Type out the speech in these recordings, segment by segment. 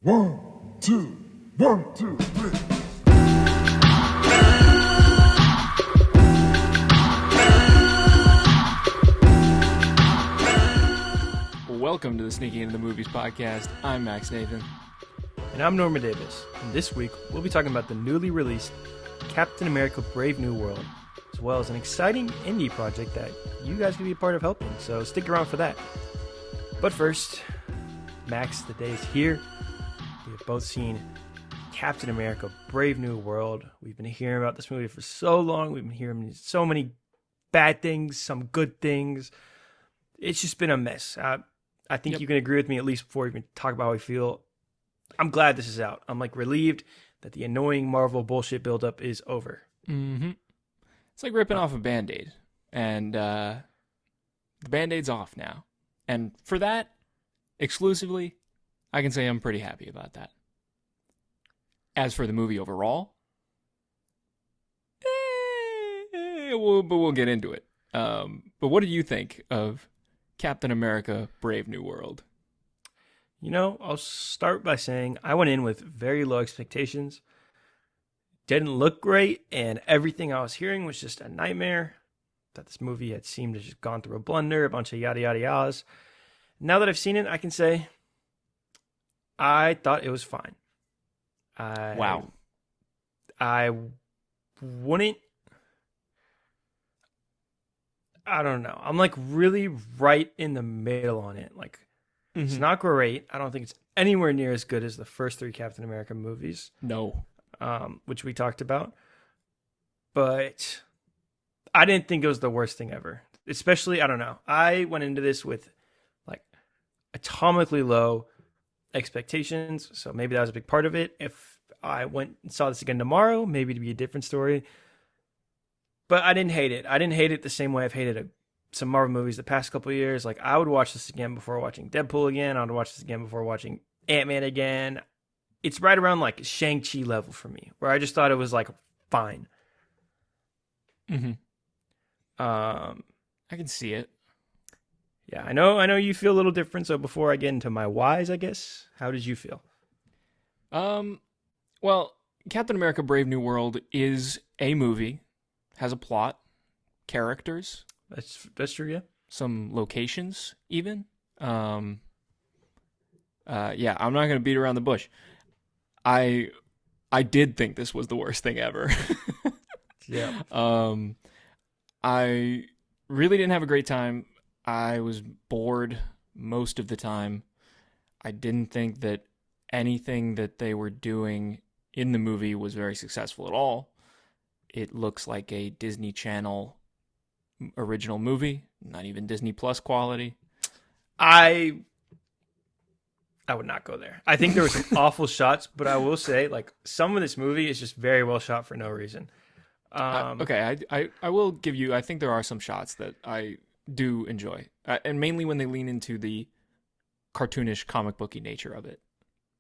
One, two, one, two, three. Welcome to the Sneaking Into the Movies podcast. I'm Max Nathan. And I'm Norma Davis. And this week, we'll be talking about the newly released Captain America Brave New World, as well as an exciting indie project that you guys can be a part of helping, so stick around for that. But first, Max, the day is here. We have both seen Captain America Brave New World. We've been hearing about this movie for so long. We've been hearing so many bad things, some good things. It's just been a mess. I think you can agree with me, at least before we even talk about how we feel. I'm glad this is out. I'm relieved that the annoying Marvel bullshit buildup is over. Mm-hmm. It's like ripping off a Band-Aid. And the Band-Aid's off now. And for that, exclusively, I can say I'm pretty happy about that. As for the movie overall, we'll get into it. But what do you think of Captain America Brave New World? You know, I'll start by saying I went in with very low expectations. Didn't look great, and everything I was hearing was just a nightmare. That this movie had seemed to just gone through a blunder, a bunch of yada yada yadas. Now that I've seen it, I can say I thought it was fine. Wow. I wouldn't. I don't know. I'm really right in the middle on it. It's not great. I don't think it's anywhere near as good as the first three Captain America movies. No. Which we talked about. But I didn't think it was the worst thing ever. Especially, I don't know. I went into this with atomically low expectations. So maybe that was a big part of it. If I went and saw this again tomorrow, maybe it'd be a different story. But I didn't hate it. I didn't hate it the same way I've hated some Marvel movies the past couple of years. I would watch this again before watching Deadpool again. I would watch this again before watching Ant-Man again. It's right around Shang-Chi level for me, where I just thought it was fine. Mm-hmm. I can see it. Yeah, I know you feel a little different. So before I get into my whys, I guess, how did you feel? Well, Captain America Brave New World is a movie. Has a plot, characters. That's true, yeah. Some locations, even. Yeah, I'm not going to beat around the bush. I did think this was the worst thing ever. Yeah. I really didn't have a great time. I was bored most of the time. I didn't think that anything that they were doing in the movie was very successful at all. It looks like a Disney Channel original movie, not even Disney Plus quality. I would not go there. I think there were some awful shots, but I will say, some of this movie is just very well shot for no reason. Okay, I will give you, I think there are some shots that I do enjoy. And mainly when they lean into the cartoonish comic booky nature of it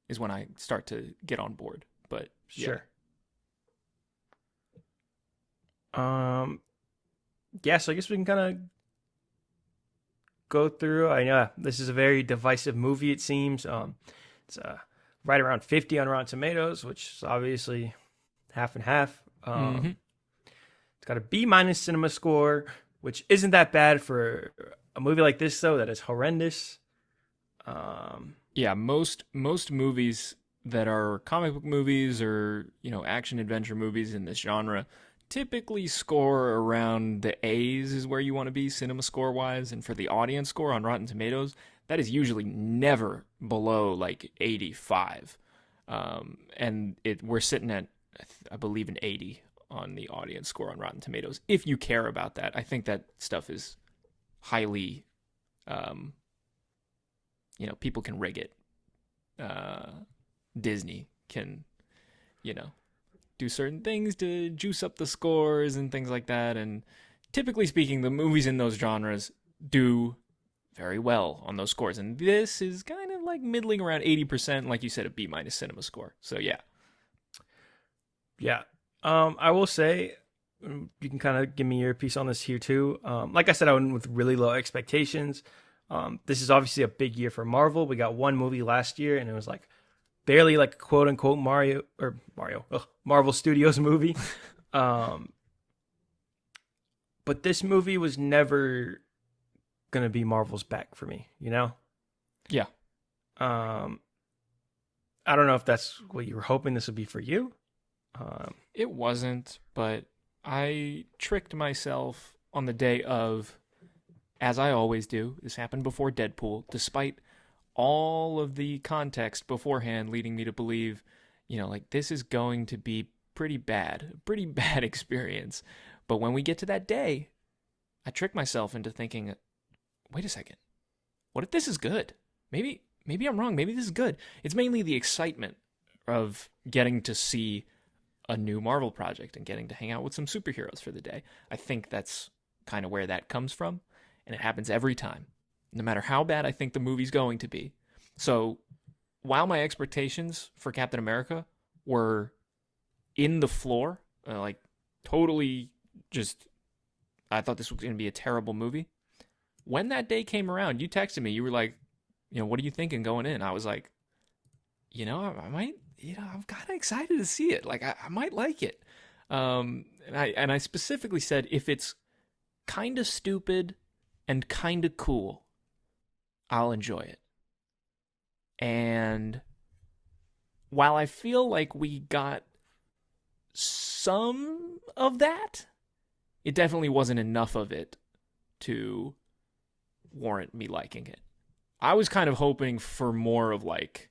is when I start to get on board. But sure. Yeah, so I guess we can kind of go through. I know this is a very divisive movie, it seems. It's right around 50 on Rotten Tomatoes, which is obviously half and half. It's got a B- cinema score, which isn't that bad for a movie like this, though, that is horrendous. Yeah, most movies that are comic book movies or, action adventure movies in this genre typically score around the A's is where you want to be cinema score wise, and for the audience score on Rotten Tomatoes, that is usually never below 85. And we're sitting at, I believe, an 80 on the audience score on Rotten Tomatoes. If you care about that, I think that stuff is highly, people can rig it. Disney can, do certain things to juice up the scores and things like that. And typically speaking, the movies in those genres do very well on those scores. And this is kind of middling around 80%, like you said, a B- cinema score. So yeah. Yeah. I will say, you can kind of give me your piece on this here too. Like I said, I went with really low expectations. This is obviously a big year for Marvel. We got one movie last year and it was barely like a quote unquote Marvel Studios movie. But this movie was never gonna be Marvel's back for me, you know? Yeah. I don't know if that's what you were hoping this would be for you. It wasn't, but I tricked myself on the day of, as I always do. This happened before Deadpool, despite all of the context beforehand leading me to believe, like this is going to be pretty bad experience. But when we get to that day, I trick myself into thinking, wait a second, what if this is good? Maybe I'm wrong. Maybe this is good. It's mainly the excitement of getting to see a new Marvel project and getting to hang out with some superheroes for the day. I think that's kind of where that comes from, and it happens every time, no matter how bad I think the movie's going to be. So while my expectations for Captain America were in the floor, like totally just, I thought this was going to be a terrible movie. When that day came around, you texted me. You were like, what are you thinking going in? I was like, I might, I'm kind of excited to see it. Like, I might like it. And I specifically said, if it's kind of stupid and kind of cool, I'll enjoy it. And while I feel like we got some of that, it definitely wasn't enough of it to warrant me liking it. I was kind of hoping for more of like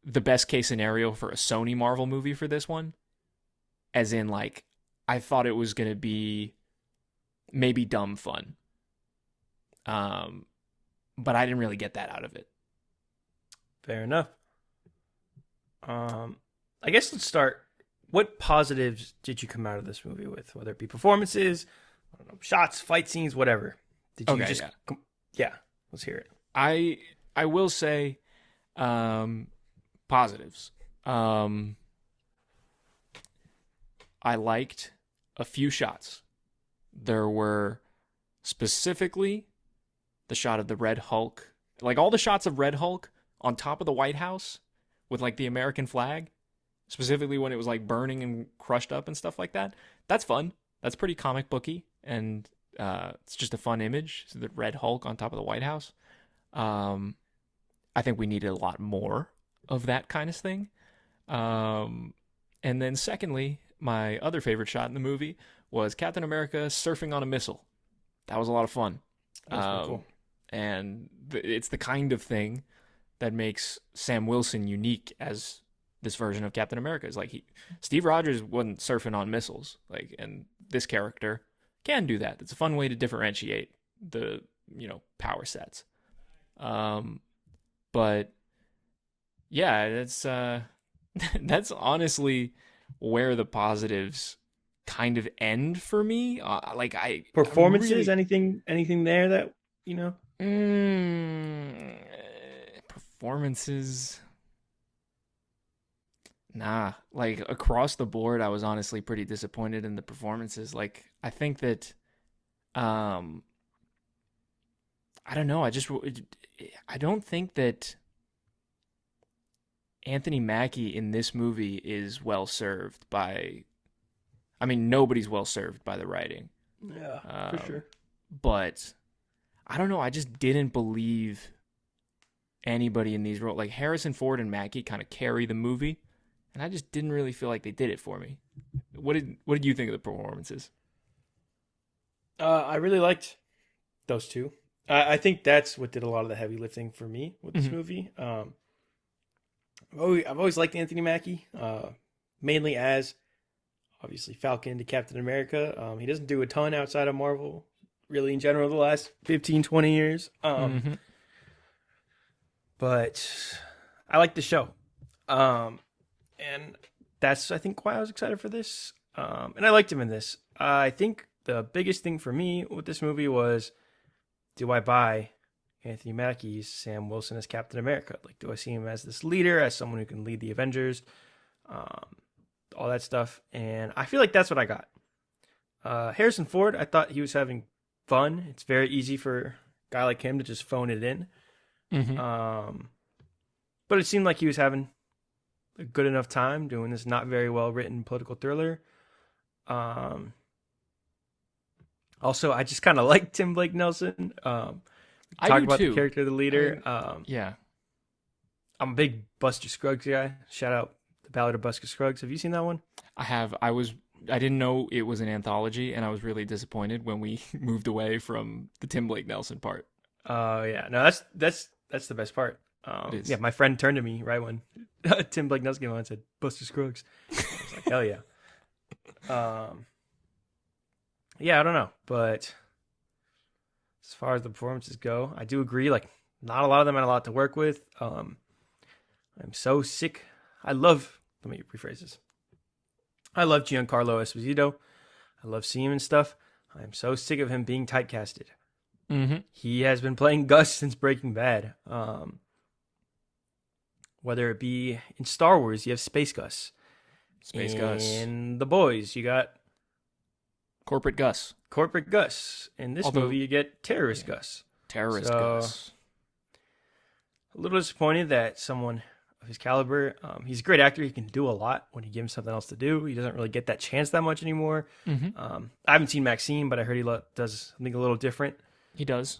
the best case scenario for a Sony Marvel movie for this one. As in, like, I thought it was going to be maybe dumb fun. But I didn't really get that out of it. Fair enough. I guess let's start. What positives did you come out of this movie with? Whether it be performances, I don't know, shots, fight scenes, whatever. Did you just... Yeah, let's hear it. I will say positives. I liked a few shots. There were specifically the shot of the Red Hulk. Like all the shots of Red Hulk on top of the White House with like the American flag, specifically when it was like burning and crushed up and stuff like that. That's fun. That's pretty comic booky, and it's just a fun image. So the Red Hulk on top of the White House. I think we needed a lot more of that kind of thing. And then secondly, my other favorite shot in the movie was Captain America surfing on a missile. That was a lot of fun. That's pretty cool. And it's the kind of thing that makes Sam Wilson unique as this version of Captain America. Is like Steve Rogers wasn't surfing on missiles, like, and this character can do that. It's a fun way to differentiate the power sets. But yeah, that's that's honestly where the positives kind of end for me. Performances, anything there that performances. Nah, like across the board, I was honestly pretty disappointed in the performances. Like, I think that, I don't know. I don't think that Anthony Mackie in this movie is well served by. I mean, nobody's well served by the writing. Yeah, for sure. But I don't know. I just didn't believe anybody in these roles. Like Harrison Ford and Mackie kind of carry the movie, and I just didn't really feel like they did it for me. What did you think of the performances? I really liked those two. I think that's what did a lot of the heavy lifting for me with this movie. I've always liked Anthony Mackie, mainly as obviously Falcon to Captain America. He doesn't do a ton outside of Marvel, really in general, the last 15, 20 years. But I like the show. And that's, I think, why I was excited for this. And I liked him in this. I think the biggest thing for me with this movie was, do I buy Anthony Mackie's Sam Wilson as Captain America? Like, do I see him as this leader, as someone who can lead the Avengers, all that stuff? And I feel like that's what I got. Harrison Ford, I thought he was having fun. It's very easy for a guy like him to just phone it in. but it seemed like he was having a good enough time doing this not very well written political thriller. Also, I just kind of like Tim Blake Nelson. I Talk do about too. the character of the leader. Yeah. I'm a big Buster Scruggs guy. Shout out The Ballad of Buster Scruggs. Have you seen that one? I have. I didn't know it was an anthology, and I was really disappointed when we moved away from the Tim Blake Nelson part. Oh yeah, no, that's the best part. It is. Yeah, my friend turned to me right when Tim Blake Nelson came on and said Buster Scruggs. I was like, hell yeah. Yeah, I don't know, but as far as the performances go, I do agree. Like, not a lot of them had a lot to work with. I'm so sick. Let me rephrase this. I love Giancarlo Esposito. I love seeing him and stuff. I'm so sick of him being typecasted. Mm-hmm. He has been playing Gus since Breaking Bad. Whether it be in Star Wars, you have Space Gus. In The Boys, you got Corporate Gus. Corporate Gus. In this movie, you get Terrorist Gus. Terrorist Gus. A little disappointed that someone of his caliber, he's a great actor. He can do a lot when you give him something else to do. He doesn't really get that chance that much anymore. Mm-hmm. I haven't seen Maxine, but I heard he does something a little different. He does.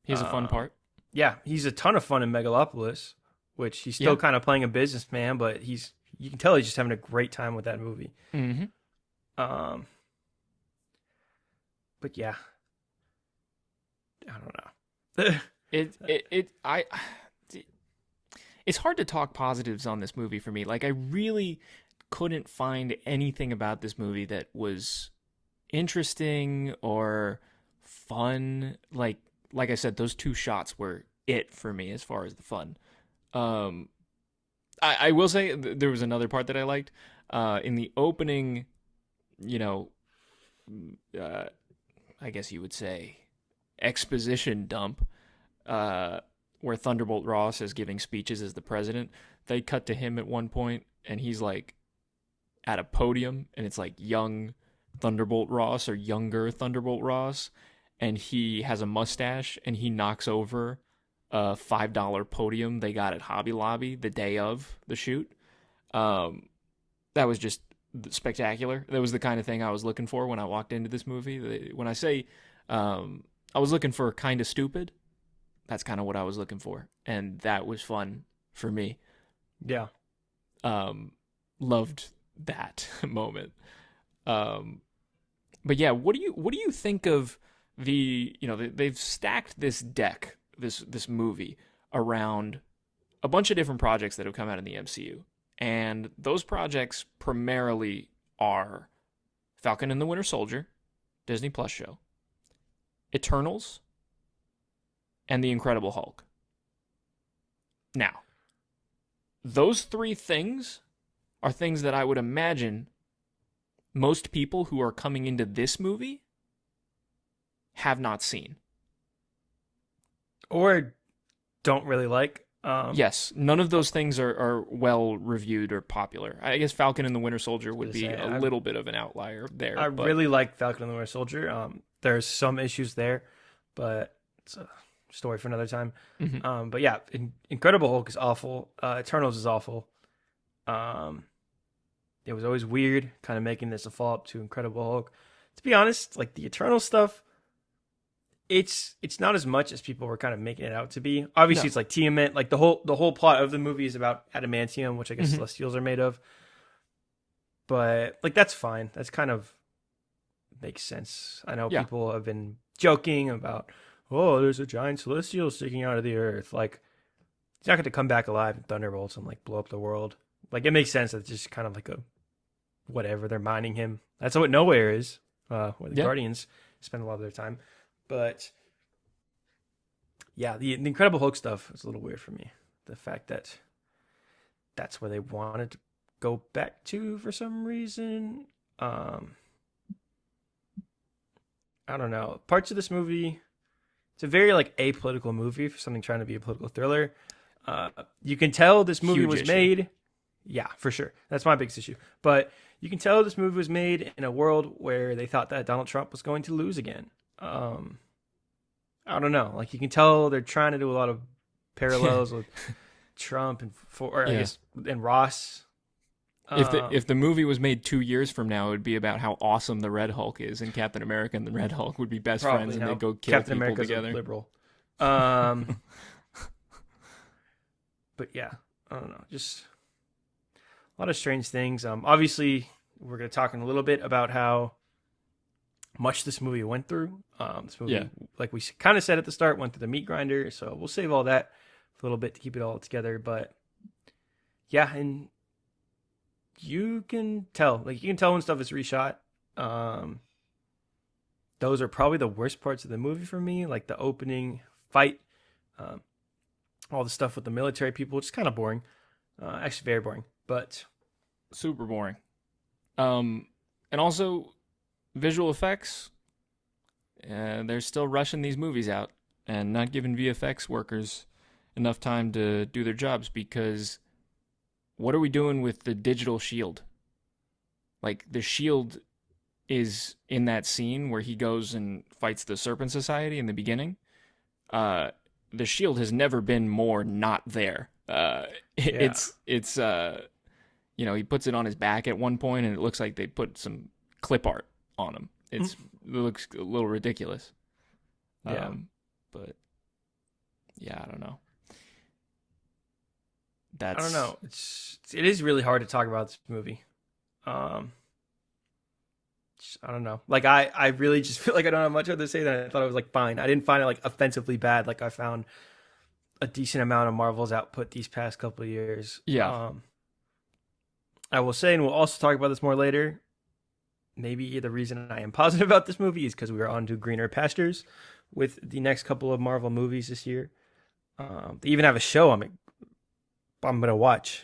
He has a fun part. Yeah, he's a ton of fun in Megalopolis, which he's still kind of playing a businessman, but you can tell he's just having a great time with that movie. Mm-hmm. But yeah, I don't know. It's hard to talk positives on this movie for me. Like, I really couldn't find anything about this movie that was interesting or fun. Like I said, those two shots were it for me as far as the fun. I will say there was another part that I liked. In the opening, I guess you would say exposition dump, where Thunderbolt Ross is giving speeches as the president. They cut to him at one point, and he's like at a podium, and it's like young Thunderbolt Ross or younger Thunderbolt Ross, and he has a mustache, and he knocks over a $5 podium they got at Hobby Lobby the day of the shoot. That was just spectacular. That was the kind of thing I was looking for when I walked into this movie. When I say I was looking for kind of stupid, that's kind of what I was looking for, and that was fun for me. Yeah. Loved that moment. But yeah, what do you think of they've stacked this deck, this movie around a bunch of different projects that have come out in the MCU, and those projects primarily are Falcon and the Winter Soldier, Disney Plus show, Eternals, and The Incredible Hulk. Now, those three things are things that I would imagine most people who are coming into this movie have not seen. Or don't really like. Yes, none of those things are well reviewed or popular. I guess Falcon and the Winter Soldier would be a little bit of an outlier there. I really like Falcon and the Winter Soldier. There's some issues there, but it's a story for another time. Mm-hmm. But yeah, Incredible Hulk is awful. Eternals is awful. It was always weird, kind of making this a follow-up to Incredible Hulk. To be honest, like the Eternal stuff, it's not as much as people were kind of making it out to be. Obviously, It's like Tiamat. Like the whole plot of the movie is about adamantium, which I guess Celestials are made of. But like that's fine. That's kind of makes sense. I know people have been joking about, oh, there's a giant Celestial sticking out of the earth. Like he's not going to come back alive in Thunderbolts and like blow up the world. Like it makes sense that it's just kind of like a whatever, they're mining him. That's what Nowhere is, where the Guardians spend a lot of their time. But yeah, the Incredible Hulk stuff is a little weird for me. The fact that that's where they wanted to go back to for some reason. I don't know. Parts of this movie, it's a very like apolitical movie for something trying to be a political thriller. You can tell this movie was made. Yeah, for sure. That's my biggest issue. But you can tell this movie was made in a world where they thought that Donald Trump was going to lose again. I don't know. Like you can tell they're trying to do a lot of parallels with Trump or I Yeah. guess and Ross. If the movie was made 2 years from now, it would be about how awesome the Red Hulk is, and Captain America and the Red Hulk would be best Probably friends, and now they'd go kill Captain people America's together. a liberal. But yeah, I don't know. Just a lot of strange things. Obviously, we're going to talk in a little bit about how much this movie went through. This movie, Yeah. like we kind of said at the start, went through the meat grinder. So we'll save all that for a little bit to keep it all together. But yeah, and you can tell when stuff is reshot. Those are probably the worst parts of the movie for me, like the opening fight, all the stuff with the military people, which is kind of boring. Actually, very boring, but Super boring. And also, visual effects. They're still rushing these movies out and not giving VFX workers enough time to do their jobs, because what are we doing with the digital shield? Like, the shield is in that scene where he goes and fights the Serpent Society in the beginning. The shield has never been more not there. It's he puts it on his back at one point, and it looks like they put some clip art on him. It looks a little ridiculous. Yeah. But yeah, I don't know. I don't know. It is really hard to talk about this movie. I don't know. Like I really just feel like I don't have much other to say than I thought it was like fine. I didn't find it like offensively bad. Like I found a decent amount of Marvel's output these past couple of years. Yeah. I will say, and we'll also talk about this more later, maybe the reason I am positive about this movie is because we are on to greener pastures with the next couple of Marvel movies this year. They even have a show I'm going to watch.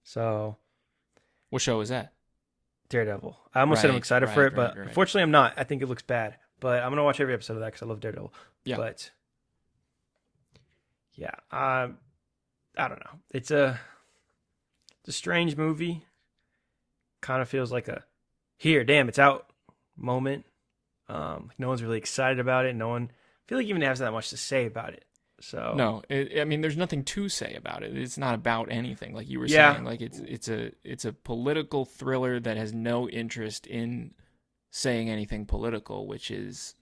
So, what show is that? Daredevil. I almost said I'm excited for it, but right. unfortunately I'm not. I think it looks bad. But I'm going to watch every episode of that because I love Daredevil. Yeah. But, yeah, I don't know. It's a strange movie. Kind of feels like a, here, damn, it's out moment. No one's really excited about it. I feel like even has that much to say about it. So no, I mean, there's nothing to say about it. It's not about anything, like you were Yeah. saying. Like it's a political thriller that has no interest in saying anything political, which is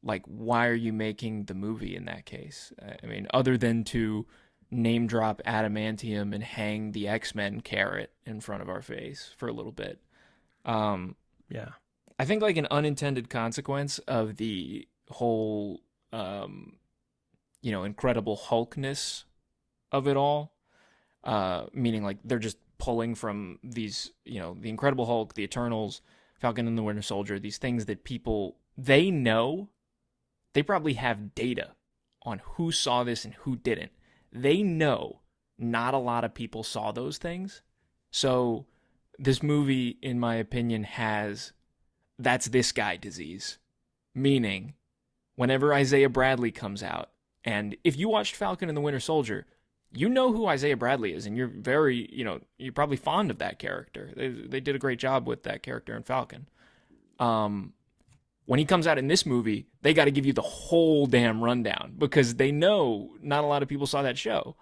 like, why are you making the movie in that case? I mean, other than to name drop adamantium and hang the X-Men carrot in front of our face for a little bit. yeah. I think like an unintended consequence of the whole Incredible Hulkness of it all, meaning like they're just pulling from these, the Incredible Hulk, the Eternals, Falcon and the Winter Soldier, these things that people, they know, they probably have data on who saw this and who didn't. They know not a lot of people saw those things. So this movie, in my opinion, has that's this guy disease. Meaning, whenever Isaiah Bradley comes out, and if you watched Falcon and the Winter Soldier, you know who Isaiah Bradley is, and you're very, you're probably fond of that character. They did a great job with that character in Falcon. When he comes out in this movie, they got to give you the whole damn rundown because they know not a lot of people saw that show.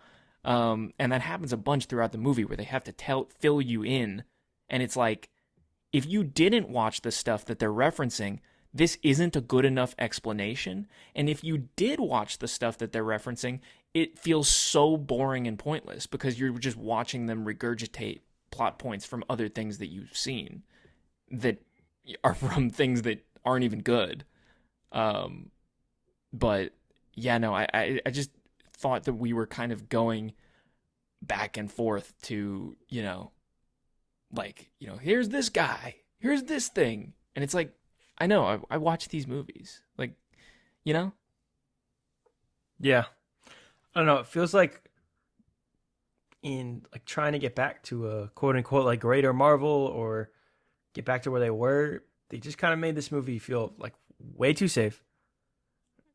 And that happens a bunch throughout the movie where they have to fill you in. And it's like, if you didn't watch the stuff that they're referencing, this isn't a good enough explanation. And if you did watch the stuff that they're referencing, it feels so boring and pointless because you're just watching them regurgitate plot points from other things that you've seen that are from things that aren't even good. But yeah, no, I just thought that we were kind of going back and forth to, here's this guy, here's this thing. And it's like, I know, I watch these movies. Like, Yeah. I don't know. It feels like in like trying to get back to a quote unquote like greater Marvel or get back to where they were, they just kind of made this movie feel like way too safe.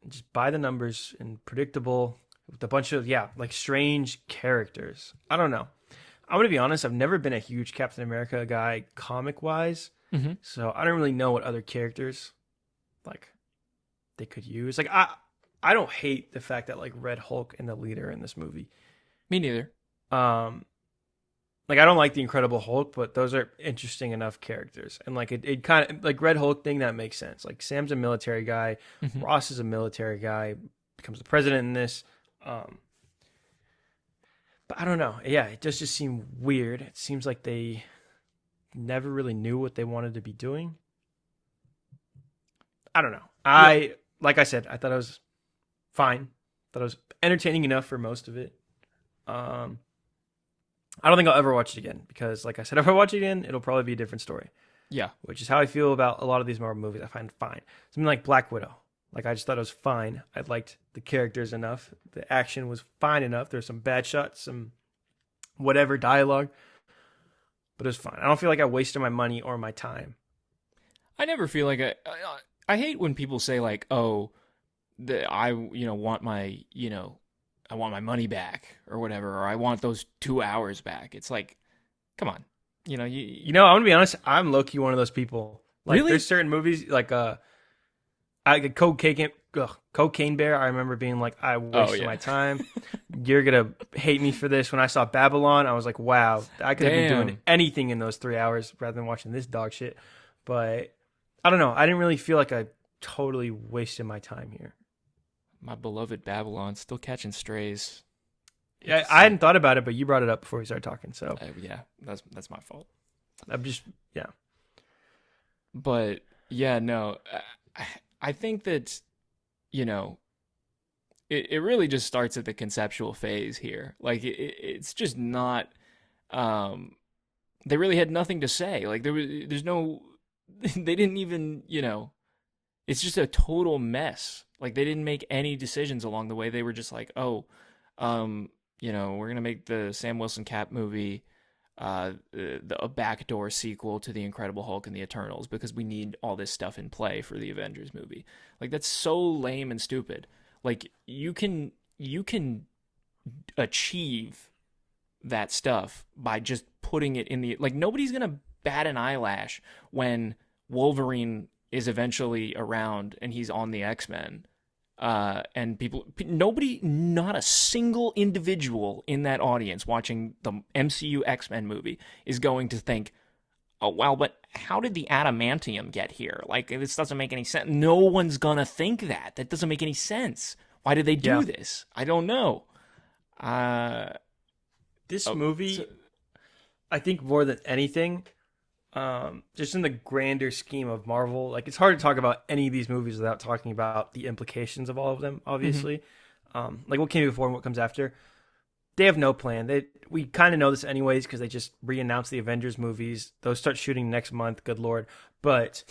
Just by the numbers and predictable with a bunch of, like strange characters. I don't know. I'm going to be honest. I've never been a huge Captain America guy comic wise. mm-hmm. So I don't really know what other characters like they could use. Like I don't hate the fact that like Red Hulk and the leader in this movie Me neither. Like I don't like the Incredible Hulk, but those are interesting enough characters, and like it kind of like Red Hulk thing that makes sense. Like Sam's a military guy, Mhm. Ross is a military guy, becomes the president in this. But I don't know. Yeah, it does just seem weird. It seems like they never really knew what they wanted to be doing. I don't know. Like I said, I thought it was fine. Thought it was entertaining enough for most of it. I don't think I'll ever watch it again because, like I said, if I watch it again, it'll probably be a different story. Yeah. Which is how I feel about a lot of these Marvel movies. I find fine. Something like Black Widow. Like I just thought it was fine. I liked the characters enough. The action was fine enough. There's some bad shots, some whatever dialogue, but it was fine. I don't feel like I wasted my money or my time. I never feel like I hate when people say like, "Oh, I want my I want my money back or whatever, or I want those 2 hours back." It's like, come on, you I'm gonna be honest. I'm low key one of those people. Like, really? There's certain movies like Cocaine Bear. I remember being like, I wasted my time. You're gonna hate me for this. When I saw Babylon, I was like, wow, I could have been doing anything in those 3 hours rather than watching this dog shit. But I don't know. I didn't really feel like I totally wasted my time here. My beloved Babylon, still catching strays. Yeah, I hadn't thought about it, but you brought it up before we started talking. So yeah, that's my fault. I'm just But yeah, no, I think that it really just starts at the conceptual phase here. Like it's just not. They really had nothing to say. Like there's no. They didn't even It's just a total mess. Like they didn't make any decisions along the way. They were just like, oh, we're gonna make the Sam Wilson Cap movie, a backdoor sequel to the Incredible Hulk and the Eternals because we need all this stuff in play for the Avengers movie. Like that's so lame and stupid. Like you can achieve that stuff by just putting it in the like nobody's gonna bat an eyelash when Wolverine is eventually around and he's on the X-Men. And not a single individual in that audience watching the MCU X-Men movie is going to think, oh, well, but how did the adamantium get here? Like, this doesn't make any sense. No one's gonna think that. That doesn't make any sense. Why did they do this? I don't know. This movie, I think more than anything, just in the grander scheme of Marvel, like it's hard to talk about any of these movies without talking about the implications of all of them, obviously. Like what came before and what comes after. They have no plan. We kind of know this anyways because they just re-announced the Avengers movies. Those start shooting next month, good lord. But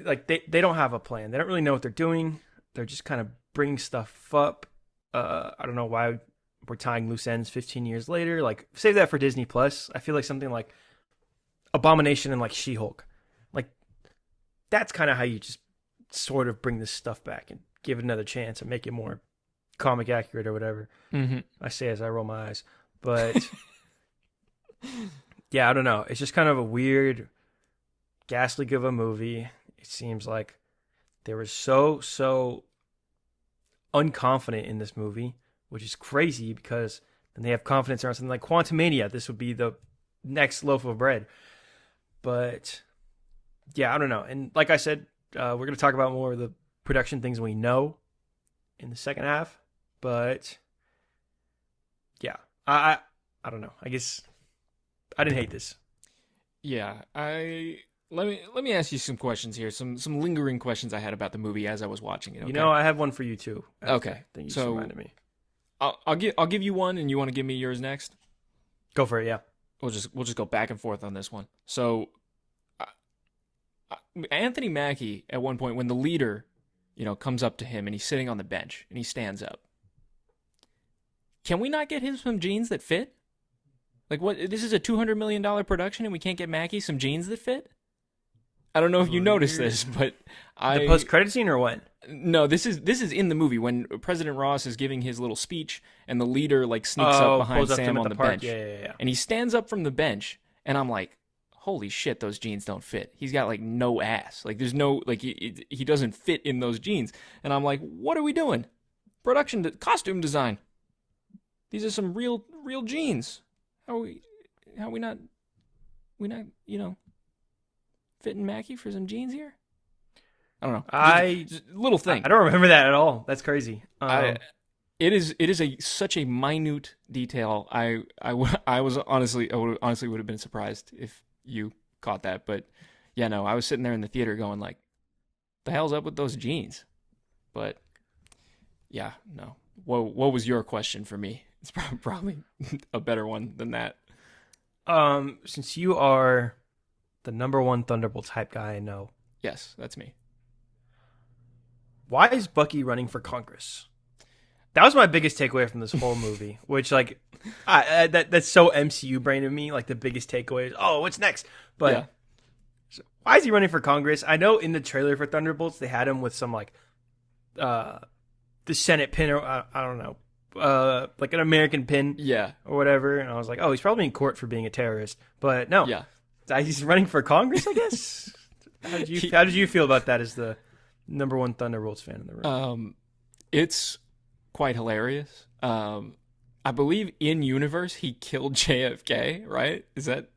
like they don't have a plan. They don't really know what they're doing. They're just kind of bringing stuff up. I don't know why we're tying loose ends 15 years later. Like save that for Disney Plus. I feel like something like Abomination and like She-Hulk, like that's kind of how you just sort of bring this stuff back and give it another chance and make it more comic accurate or whatever. I say as I roll my eyes, but yeah, I don't know. It's just kind of a weird, ghastly of a movie. It seems like they were so unconfident in this movie, which is crazy because then they have confidence around something like Quantumania. This would be the next loaf of bread. But yeah, I don't know. And like I said, we're going to talk about more of the production things we know in the second half. But yeah, I don't know. I guess I didn't hate this. Yeah, let me ask you some questions here. Some lingering questions I had about the movie as I was watching it. Okay? I have one for you too. Okay, you just reminded me. I'll give you one, and you want to give me yours next? Go for it. Yeah. We'll just go back and forth on this one. So, Anthony Mackie at one point when the leader, comes up to him and he's sitting on the bench and he stands up. Can we not get him some jeans that fit? Like what? This is a $200 million production and we can't get Mackie some jeans that fit? I don't know if you noticed this, but the post-credit scene or what? No, this is in the movie when President Ross is giving his little speech and the leader like sneaks up behind Sam on the bench. Yeah. And he stands up from the bench and I'm like, holy shit, those jeans don't fit. He's got like no ass. Like there's no like he doesn't fit in those jeans. And I'm like, what are we doing? Costume design. these are some real jeans. How we not fitting Mackie for some jeans here? I don't know. Just little thing. I don't remember that at all. That's crazy. It is such a minute detail. I would honestly would have been surprised if you caught that. But yeah, no, I was sitting there in the theater going like, the hell's up with those jeans? But yeah, no. What was your question for me? It's probably a better one than that. Since you are the number one Thunderbolts hype guy I know. Yes, that's me. Why is Bucky running for Congress? That was my biggest takeaway from this whole movie, which like that's so MCU brain of me. Like the biggest takeaway is, oh, what's next? But yeah. So why is he running for Congress? I know in the trailer for Thunderbolts they had him with some like the Senate pin or I don't know, like an American pin, yeah, or whatever. And I was like, oh, he's probably in court for being a terrorist. But no, yeah, he's running for Congress, I guess. How did you feel about that as the number one Thunderbolts fan in the room? It's quite hilarious. I believe in universe he killed JFK, right? Is that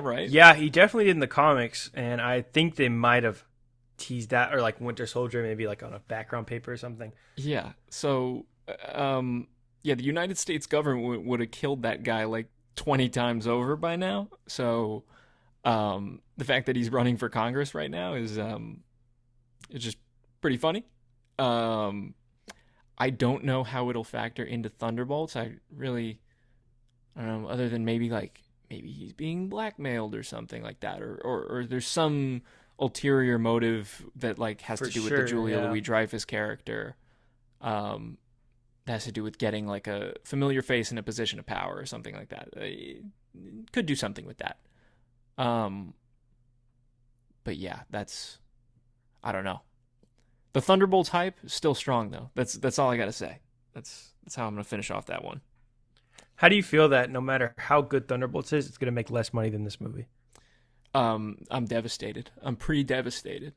right? Yeah, he definitely did in the comics, and I think they might have teased that, or like Winter Soldier, maybe like on a background paper or something. Yeah. So, the United States government would have killed that guy like 20 times over by now. So, the fact that he's running for Congress right now is it's just pretty funny. I don't know how it'll factor into Thunderbolts. I don't know, other than maybe he's being blackmailed or something like that, or there's some ulterior motive that like has to do with the Julia Louis-Dreyfus character. That has to do with getting like a familiar face in a position of power or something like that. Could do something with that. But yeah, I don't know. The Thunderbolts hype is still strong though. That's all I gotta say. That's how I'm gonna finish off that one. How do you feel that no matter how good Thunderbolts is, it's gonna make less money than this movie? I'm devastated. I'm pretty devastated.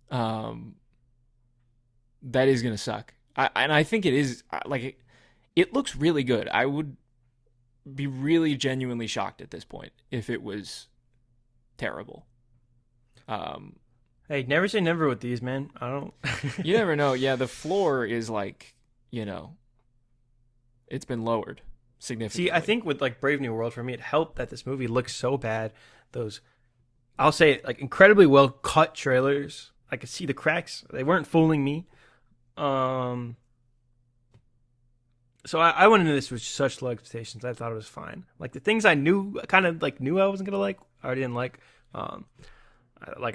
That is gonna suck. I think it is. Like it looks really good. I would be really genuinely shocked at this point if it was terrible. Hey, never say never with these, man. I don't. You never know. Yeah, the floor is like, it's been lowered significantly. See, I think with like Brave New World, for me, it helped that this movie looks so bad. Those, I'll say it, like incredibly well cut trailers. I could see the cracks. They weren't fooling me. So I went into this with such low expectations. I thought it was fine. Like the things I knew I wasn't gonna like, I already didn't like. I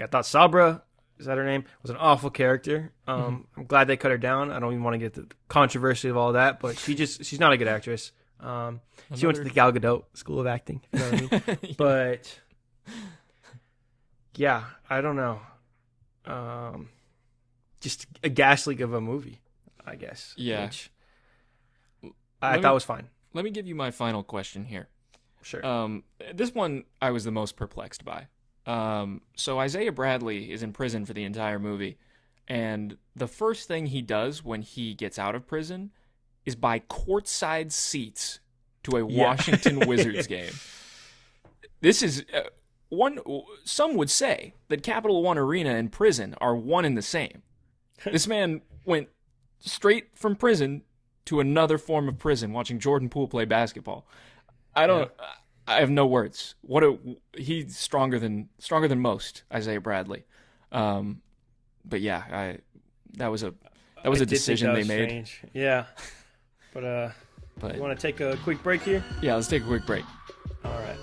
thought Sabra, is that her name, was an awful character. I'm glad they cut her down. I don't even want to get the controversy of all that, but she's not a good actress. She went to the Gal Gadot School of Acting, if you know what I mean. Yeah. But yeah, I don't know. Just a gas leak of a movie, I guess. Yeah. Which I thought was fine. Let me give you my final question here. Sure. This one I was the most perplexed by. So Isaiah Bradley is in prison for the entire movie, and the first thing he does when he gets out of prison is buy courtside seats to a Washington Wizards game. This is some would say that Capital One Arena and prison are one and the same. This man went straight from prison to another form of prison watching Jordan Poole play basketball. I have no words. He's stronger than most, Isaiah Bradley. But yeah, that was a decision they made. Strange. Yeah. But you want to take a quick break here? Yeah, let's take a quick break. All right.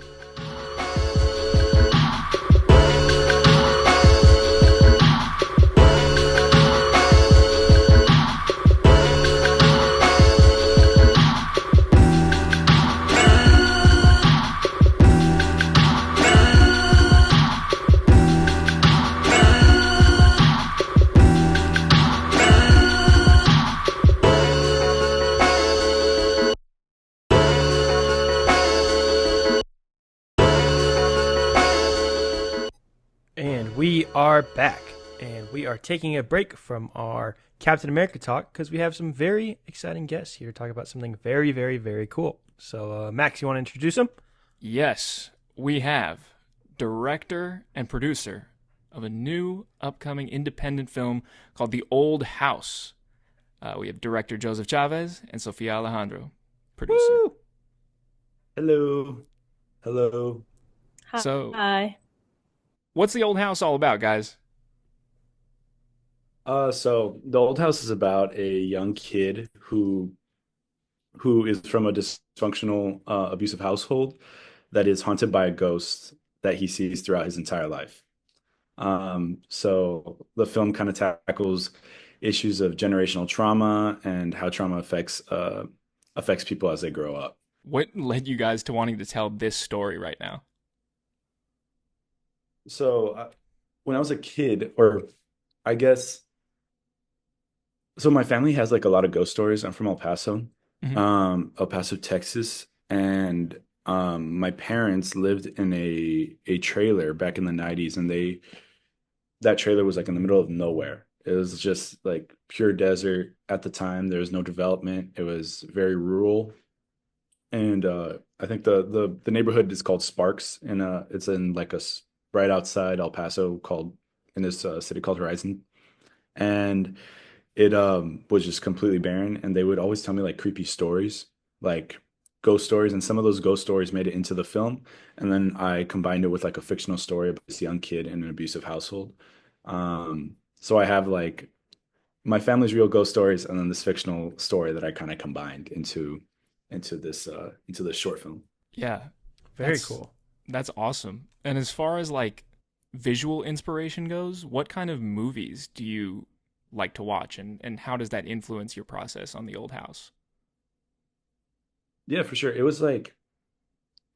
We are back, and we are taking a break from our Captain America talk because we have some very exciting guests here to talk about something very, very, very cool. So, Max, you want to introduce them? Yes, we have director and producer of a new upcoming independent film called The Old House. We have director Joseph Chavez and Sofia Alejandro, producer. Woo! Hello. Hello. So, Hi. what's The Old House all about, guys? So the old house is about a young kid who is from a dysfunctional, abusive household that is haunted by a ghost that he sees throughout his entire life. So the film kind of tackles issues of generational trauma and how trauma affects people as they grow up. What led you guys to wanting to tell this story right now? So when I was a kid, or I guess, so my family has like a lot of ghost stories. I'm from Hmm. El Paso, Texas, and my parents lived in a trailer back in the 90s, and they that trailer was like in the middle of nowhere. It was just like pure desert at the time. There was no development. It was very rural, and I think the neighborhood is called Sparks, and it's in like right outside El Paso, called in this city called Horizon, and it was just completely barren, and they would always tell me like creepy stories, like ghost stories, and some of those ghost stories made it into the film, and then I combined it with like a fictional story about this young kid in an abusive household. So I have like my family's real ghost stories, and then this fictional story that I kind of combined into this short film. Yeah, Very that's cool. that's awesome. And as far as like visual inspiration goes, what kind of movies do you like to watch, and how does that influence your process on The Old House? Yeah, for sure. It was like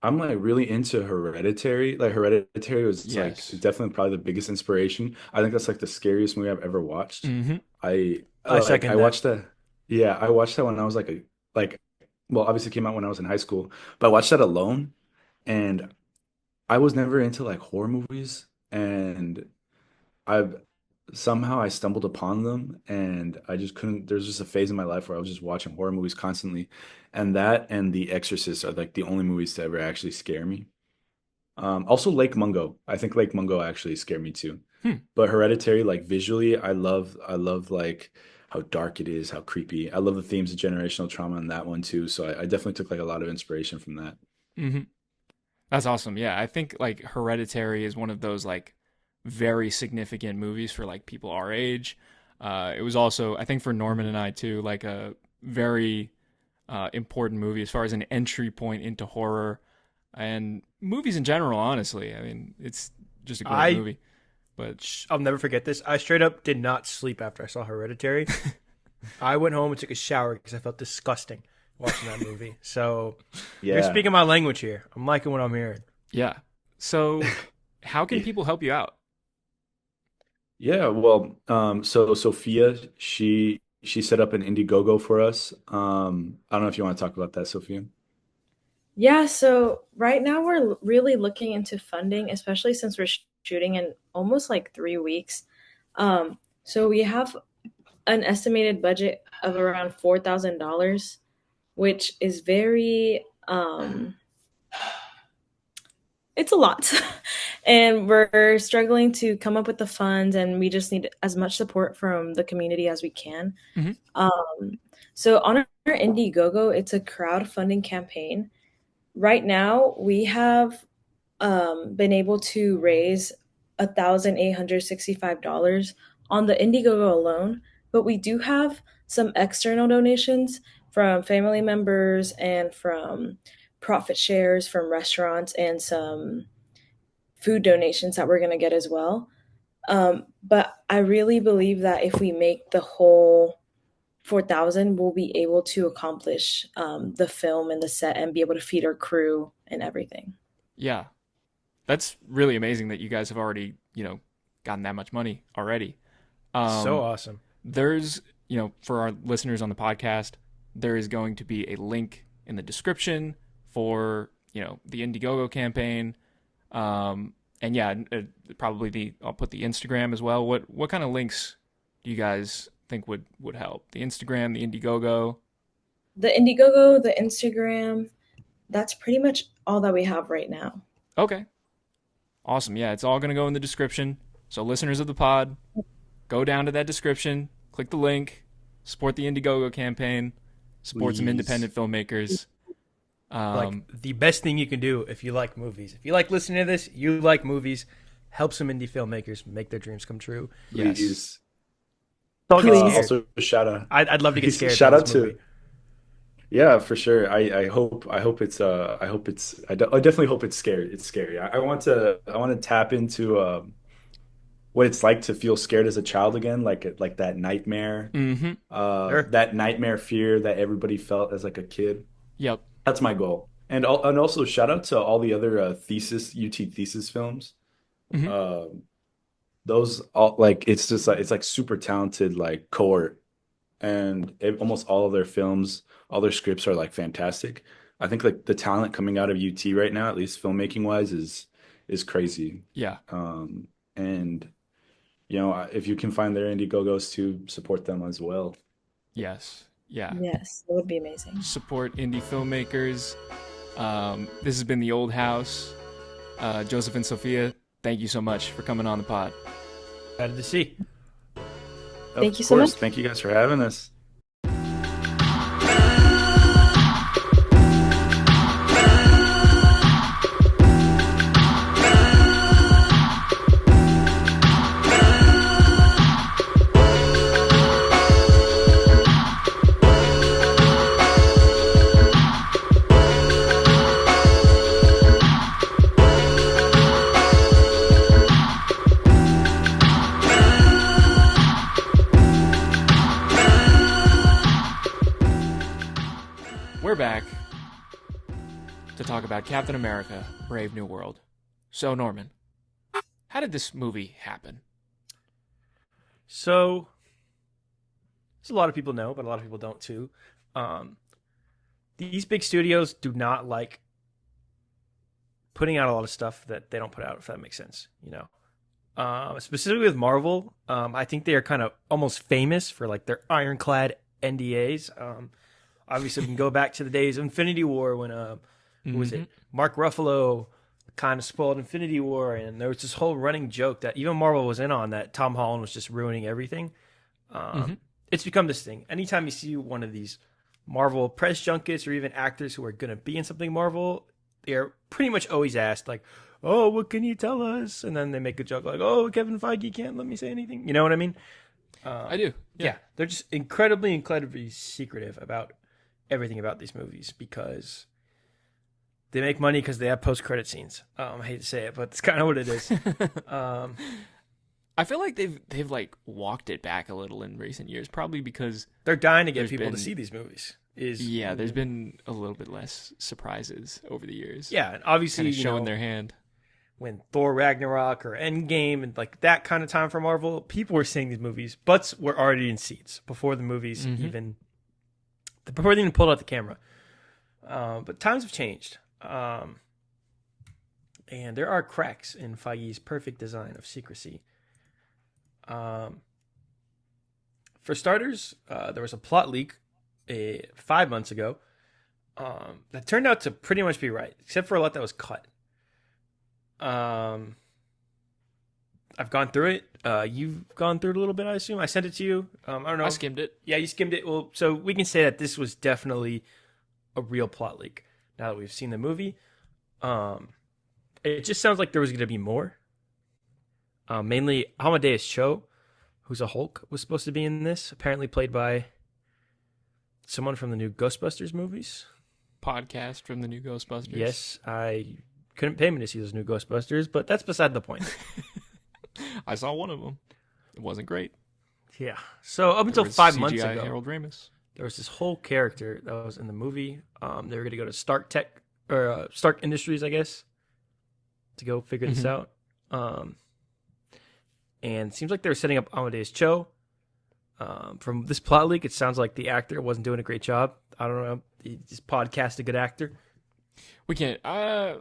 I'm like really into Hereditary. Like Hereditary was like Yes. definitely probably the biggest inspiration. I think that's like the scariest movie I've ever watched. Hmm. I I second that. watched that. Yeah, I watched that when I was like well, obviously it came out when I was in high school, but I watched that alone, and I was never into like horror movies, and I've somehow I stumbled upon them, and I just couldn't. There's just a phase in my life where I was just watching horror movies constantly, and that and The Exorcist are like the only movies to ever actually scare me. Also Lake Mungo. I think Lake Mungo actually scared me too. Hmm. But Hereditary, like visually, I love like how dark it is, how creepy. I love the themes of generational trauma in that one too. So I definitely took like a lot of inspiration from that. Hmm. That's awesome. Yeah, I think like Hereditary is one of those like very significant movies for like people our age. It was also, I think, for Norman and I too, like a very important movie as far as an entry point into horror and movies in general. Honestly, I mean, it's just a great I movie. But I'll never forget this. I straight up did not sleep after I saw Hereditary. I went home and took a shower because I felt disgusting watching that movie. So you're Yeah. speaking my language here. I'm liking what I'm hearing. yeah, so how can people help you out? Yeah, well, so Sophia, she set up an Indiegogo for us. I don't know if you want to talk about that, Sophia. Yeah, so right now we're really looking into funding, especially since we're shooting in almost like 3 weeks. So we have an estimated budget of around $4,000, which is very, it's a lot. And we're struggling to come up with the funds, and we just need as much support from the community as we can. Hmm. Um, so on our Indiegogo, it's a crowdfunding campaign. Right now, we have been able to raise $1,865 on the Indiegogo alone, but we do have some external donations from family members and from profit shares from restaurants and some food donations that we're going to get as well. But I really believe that if we make the whole 4,000, we'll be able to accomplish the film and the set and be able to feed our crew and everything. Yeah, that's really amazing that you guys have already, gotten that much money already. So Um, awesome. there's, for our listeners on the podcast, there is going to be a link in the description for, the Indiegogo campaign. And yeah, probably I'll put the Instagram as well. What kind of links do you guys think would help? The Instagram, the Indiegogo. The Indiegogo, the Instagram, that's pretty much all that we have right now. Okay. Awesome. Yeah, it's all going to go in the description. So listeners of the pod, go down to that description, click the link, support the Indiegogo campaign, support some Please. independent filmmakers. Like the best thing you can do if you like movies. If you like listening to this, you like movies, help some indie filmmakers make their dreams come true. Yes. Please. Don't get scared. Also, shout out. I'd love to get scared. Shout by out this to. movie. Yeah, for sure. I hope I definitely hope it's scary. It's scary. I want to tap into what it's like to feel scared as a child again, like that nightmare, Mm-hmm. Sure. that nightmare fear that everybody felt as like a kid. Yep. That's my goal. And also shout out to all the other UT thesis films. Mhm. Those all like it's just like it's like super talented like cohort, and almost all of their films, all their scripts are like fantastic. I think like the talent coming out of UT right now, at least filmmaking wise, is crazy. Yeah. And you know, if you can find their Indiegogos to support them as well. Yes. Yeah. Yes, it would be amazing. Support indie filmmakers. This has been The Old House. Joseph and Sophia, thank you so much for coming on the pod. Excited to see. Thank you so much. Thank you guys for having us. We're back to talk about Captain America, Brave New World. So, Norman, how did this movie happen? So, as a lot of people know, but a lot of people don't too. These big studios do not like putting out a lot of stuff that they don't put out, if that makes sense. You know, specifically with Marvel, I think they are kind of almost famous for like their ironclad NDAs. Obviously, we can go back to the days of Infinity War when who was it? Mark Ruffalo kind of spoiled Infinity War, and there was this whole running joke that even Marvel was in on that Tom Holland was just ruining everything. It's become this thing. Anytime you see one of these Marvel press junkets or even actors who are going to be in something Marvel, they're pretty much always asked like, "Oh, what can you tell us?" And then they make a joke like, "Oh, Kevin Feige can't let me say anything." You know what I mean? I do. Yeah, they're just incredibly secretive about everything about these movies because they make money because they have post-credit scenes. I hate to say it, but it's kind of what it is. I feel like they've like walked it back a little in recent years, probably because They're dying to get There's people to been- see these movies. there's been a little bit less surprises over the years. Yeah, and obviously kind of you showing know, their hand. when Thor Ragnarok or Endgame and like that kind of time for Marvel, people were seeing these movies. Butts were already in seats before the movies even pulled out the camera. But times have changed. And there are cracks in Feige's perfect design of secrecy. For starters, there was a plot leak 5 months ago that turned out to pretty much be right, except for a lot that was cut. I've gone through it. You've gone through it a little bit, I assume. I sent it to you. I don't know. I skimmed it. Yeah, you skimmed it. Well, so we can say that this was definitely a real plot leak. Now that we've seen the movie, it just sounds like there was going to be more. Mainly Amadeus Cho, who's a Hulk, was supposed to be in this. Apparently played by someone from the new Ghostbusters movies. Podcast from the new Ghostbusters. Yes, I couldn't pay me to see those new Ghostbusters, but that's beside the point. I saw one of them. It wasn't great. Yeah. So up until There was 5 months CGI ago, Harold Ramis. there was this whole character that was in the movie. They were going to go to Stark Tech or Stark Industries, I guess, to go figure this out. And it seems like they were setting up Amadeus Cho. From this plot leak, it sounds like the actor wasn't doing a great job. I don't know. He's podcast a good actor. We can't. I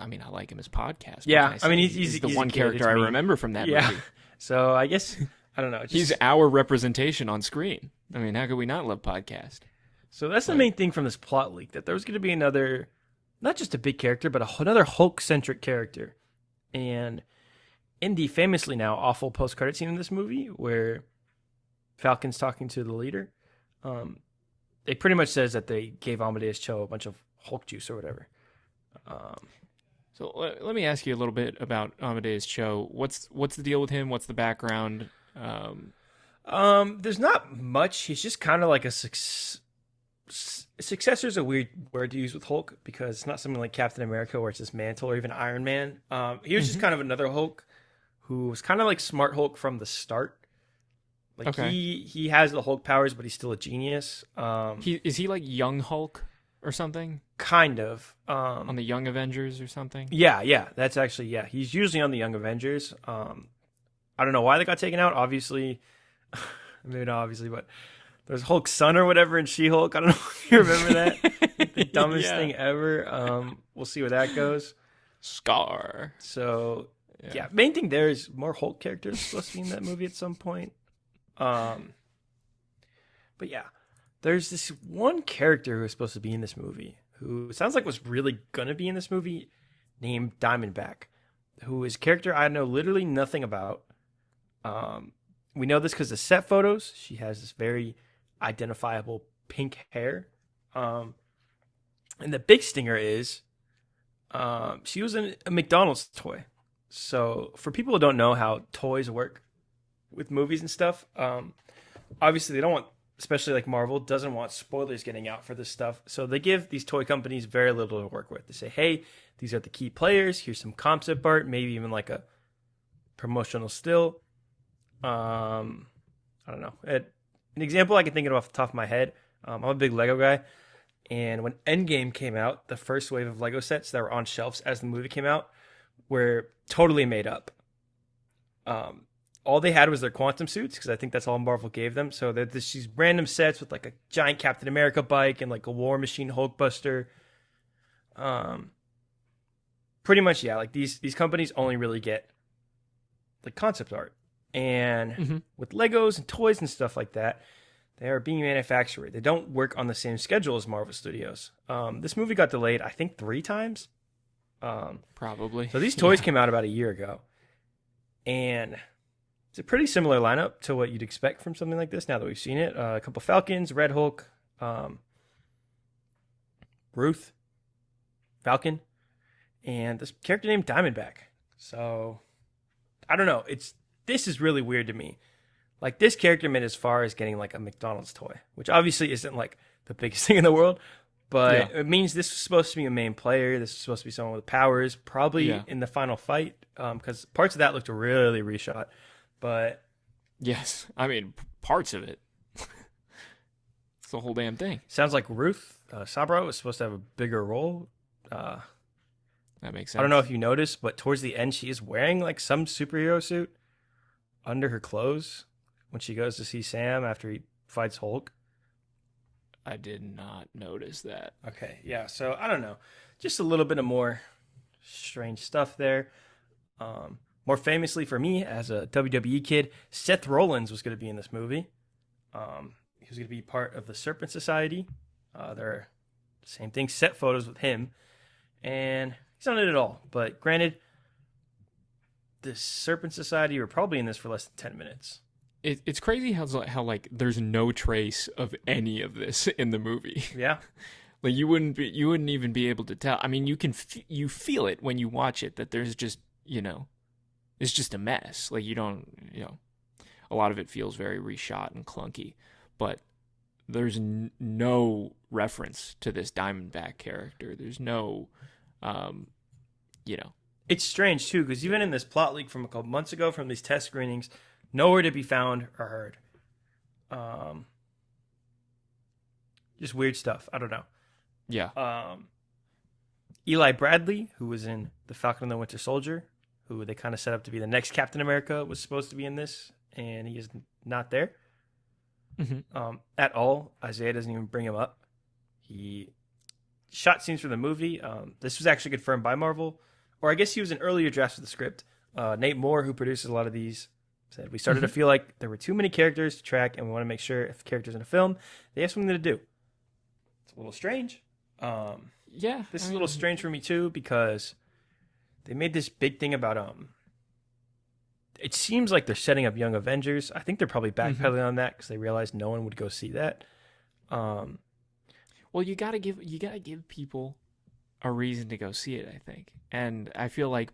mean, I like him as podcast. What Yeah, can I mean, say? he's the a one kid, character it's I me. remember from that Yeah. movie. So I guess I don't know. He's our representation on screen. I mean, how could we not love podcast? So that's the main thing from this plot leak, that there was going to be another, not just a big character, but another Hulk-centric character. And in the famously now awful post-credit scene in this movie, where Falcon's talking to the leader, it pretty much says that they gave Amadeus Cho a bunch of Hulk juice or whatever. So let me ask you a little bit about Amadeus Cho. What's the deal with him? What's the background? There's not much. He's just kind of like a successor is a weird word to use with Hulk, because it's not something like Captain America where it's this mantle, or even Iron Man. He was just kind of another Hulk who was kind of like Smart Hulk from the start. Like Okay. he has the Hulk powers, but he's still a genius. Is he like Young Hulk or something Kind of. on the Young Avengers or something? Yeah. That's actually, yeah. He's usually on the Young Avengers. I don't know why they got taken out. Obviously, maybe not obviously, but there's Hulk's son or whatever in She-Hulk. I don't know if you remember that. The dumbest Yeah. thing ever. We'll see where that goes. Scar. So, yeah. Main thing there is more Hulk characters supposed to be in that movie at some point. But yeah, there's this one character who's supposed to be in this movie who sounds like was really going to be in this movie, named Diamondback, who is a character I know literally nothing about. We know this because of set photos. She has this very identifiable pink hair. And the big stinger is she was in a McDonald's toy. So for people who don't know how toys work with movies and stuff, obviously they don't want, especially like Marvel, doesn't want spoilers getting out for this stuff. So they give these toy companies very little to work with. They say, hey, these are the key players. Here's some concept art, maybe even like a promotional still. I don't know. An example I can think of off the top of my head, I'm a big Lego guy. And when Endgame came out, the first wave of Lego sets that were on shelves as the movie came out were totally made up. All they had was their quantum suits, because I think that's all Marvel gave them. So they're these random sets with like a giant Captain America bike and like a War Machine Hulkbuster. Pretty much, yeah. Like these companies only really get like concept art, and with Legos and toys and stuff like that, they are being manufactured. They don't work on the same schedule as Marvel Studios. This movie got delayed, I think, 3 times. Probably. So these toys came out about a year ago, and it's a pretty similar lineup to what you'd expect from something like this now that we've seen it. A couple Falcons, Red Hulk, Ruth, Falcon, and this character named Diamondback. So, I don't know. This is really weird to me. Like, this character meant as far as getting like a McDonald's toy, which obviously isn't like the biggest thing in the world, but it means this was supposed to be a main player. This was supposed to be someone with powers, probably in the final fight, because parts of that looked really reshot. But Yes. I mean, parts of it. It's the whole damn thing. sounds like Ruth Sabra was supposed to have a bigger role. That makes sense. I don't know if you noticed, but towards the end, she is wearing like some superhero suit under her clothes when she goes to see Sam after he fights Hulk. I did not notice that. Okay, yeah. So I don't know, just a little bit of more strange stuff there. More famously for me, as a WWE kid, Seth Rollins was going to be in this movie. He was going to be part of the Serpent Society. They're same thing, set photos with him, and he's not in it at all. But granted, the Serpent Society were probably in this for less than 10 minutes. It's crazy how like there's no trace of any of this in the movie. Yeah. Like you wouldn't even be able to tell. I mean, you feel it when you watch it that there's just, it's just a mess. Like you don't, a lot of it feels very reshot and clunky, but there's no reference to this Diamondback character. There's no, It's strange too, because even in this plot leak from a couple months ago, from these test screenings, nowhere to be found or heard. Just weird stuff. I don't know. yeah. Eli Bradley, who was in The Falcon and the Winter Soldier, who they kind of set up to be the next Captain America, was supposed to be in this, and he is not there at all. Isaiah doesn't even bring him up. He shot scenes from the movie. This was actually confirmed by Marvel, or I guess he was in earlier drafts of the script. Nate Moore, who produces a lot of these Said we started to feel like there were too many characters to track, and we want to make sure if characters in a film, they have something to do. It's a little strange. Yeah, This is a little strange for me too because they made this big thing about it seems like they're setting up Young Avengers. I think they're probably backpedaling on that because they realized no one would go see that. Well, you gotta give people a reason to go see it, I think. And I feel like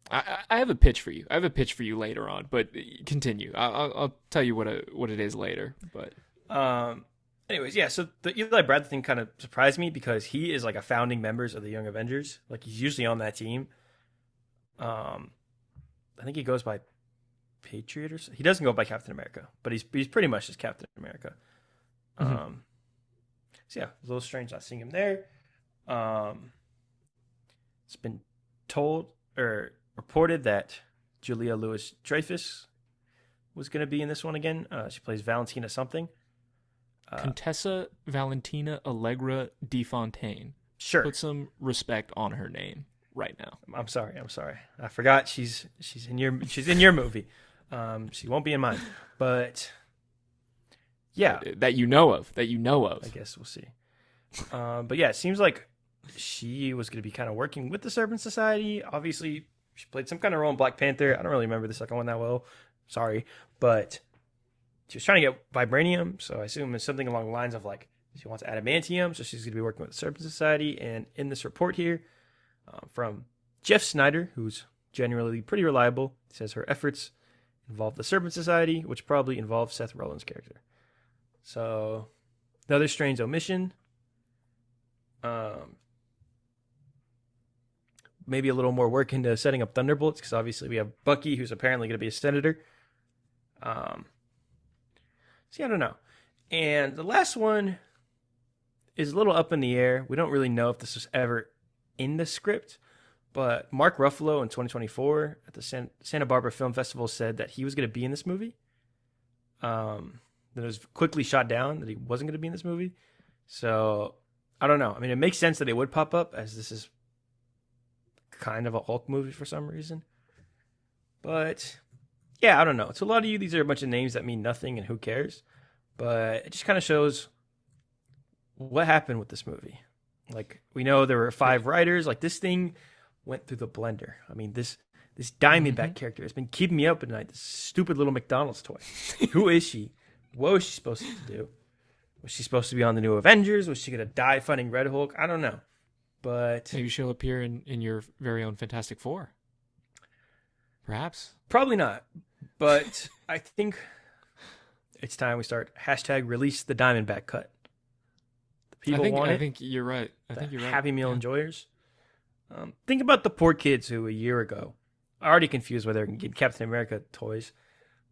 I have a pitch for you. I have a pitch for you later on, but continue. I'll tell you what it is later. But anyways, yeah. So the Eli Bradley thing kind of surprised me because he is like a founding member of the Young Avengers. Like he's usually on that team. I think he goes by Patriot or something. He doesn't go by Captain America, but he's pretty much just Captain America. So yeah, a little strange not seeing him there. It's been told or reported that Julia Louis-Dreyfus was going to be in this one again. She plays Valentina something. Contessa Valentina Allegra de Fontaine. Sure. Put some respect on her name right now. I'm sorry. I forgot she's in your movie. She won't be in mine. But yeah, that you know of. I guess we'll see. But yeah, it seems like she was going to be kind of working with the Serpent Society. Obviously, she played some kind of role in Black Panther. I don't really remember the second one that well. Sorry, but she was trying to get vibranium, so I assume it's something along the lines of like she wants adamantium, so she's going to be working with the Serpent Society. And in this report here, from Jeff Snyder, who's generally pretty reliable, he says her efforts involve the Serpent Society, which probably involves Seth Rollins' character. So, another strange omission. Maybe a little more work into setting up Thunderbolts, because obviously we have Bucky, who's apparently going to be a senator. See, I don't know. And the last one is a little up in the air. We don't really know if this was ever in the script, but Mark Ruffalo in 2024 at the Santa Barbara Film Festival said that he was going to be in this movie. Then it was quickly shot down that he wasn't going to be in this movie. So, I don't know. I mean, it makes sense that it would pop up, as this is kind of a Hulk movie for some reason. But yeah, I don't know. To a lot of you, these are a bunch of names that mean nothing and who cares. But it just kind of shows what happened with this movie. Like, we know there were 5 writers. Like, this thing went through the blender. I mean, this Diamondback character has been keeping me up at night. This stupid little McDonald's toy. Who is she? What was she supposed to do? Was she supposed to be on the new Avengers? Was she going to die fighting Red Hulk? I don't know. But maybe she'll appear in your very own Fantastic Four. Perhaps. Probably not. But I think it's time we start #release the Diamondback cut. The people want it. I think you're right. Happy Meal enjoyers. Think about the poor kids who a year ago are already confused whether they can get Captain America toys,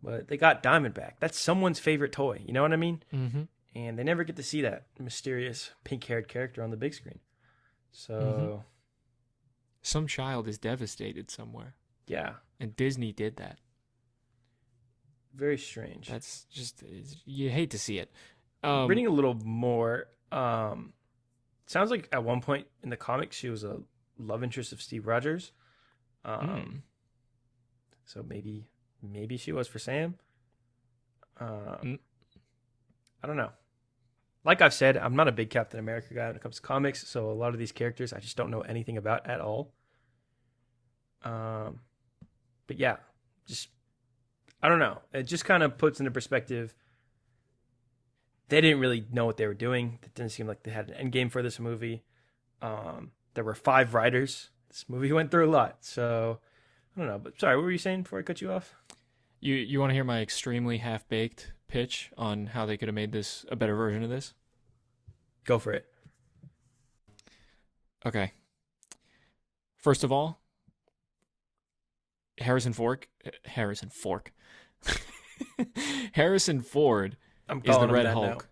but they got Diamondback. That's someone's favorite toy. You know what I mean? Mm-hmm. And they never get to see that mysterious pink-haired character on the big screen. So, some child is devastated somewhere. Yeah. And Disney did that. Very strange. That's just, you hate to see it. Reading a little more, sounds like at one point in the comics she was a love interest of Steve Rogers. So maybe she was for Sam. I don't know. Like I've said, I'm not a big Captain America guy when it comes to comics, so a lot of these characters I just don't know anything about at all. But yeah, just, I don't know. It just kind of puts into perspective, they didn't really know what they were doing. It didn't seem like they had an end game for this movie. There were 5 writers. This movie went through a lot, so I don't know. But sorry, what were you saying before I cut you off? You want to hear my extremely half-baked pitch on how they could have made this a better version of this? Go for it. Okay. First of all, Harrison Ford is the Red Hulk.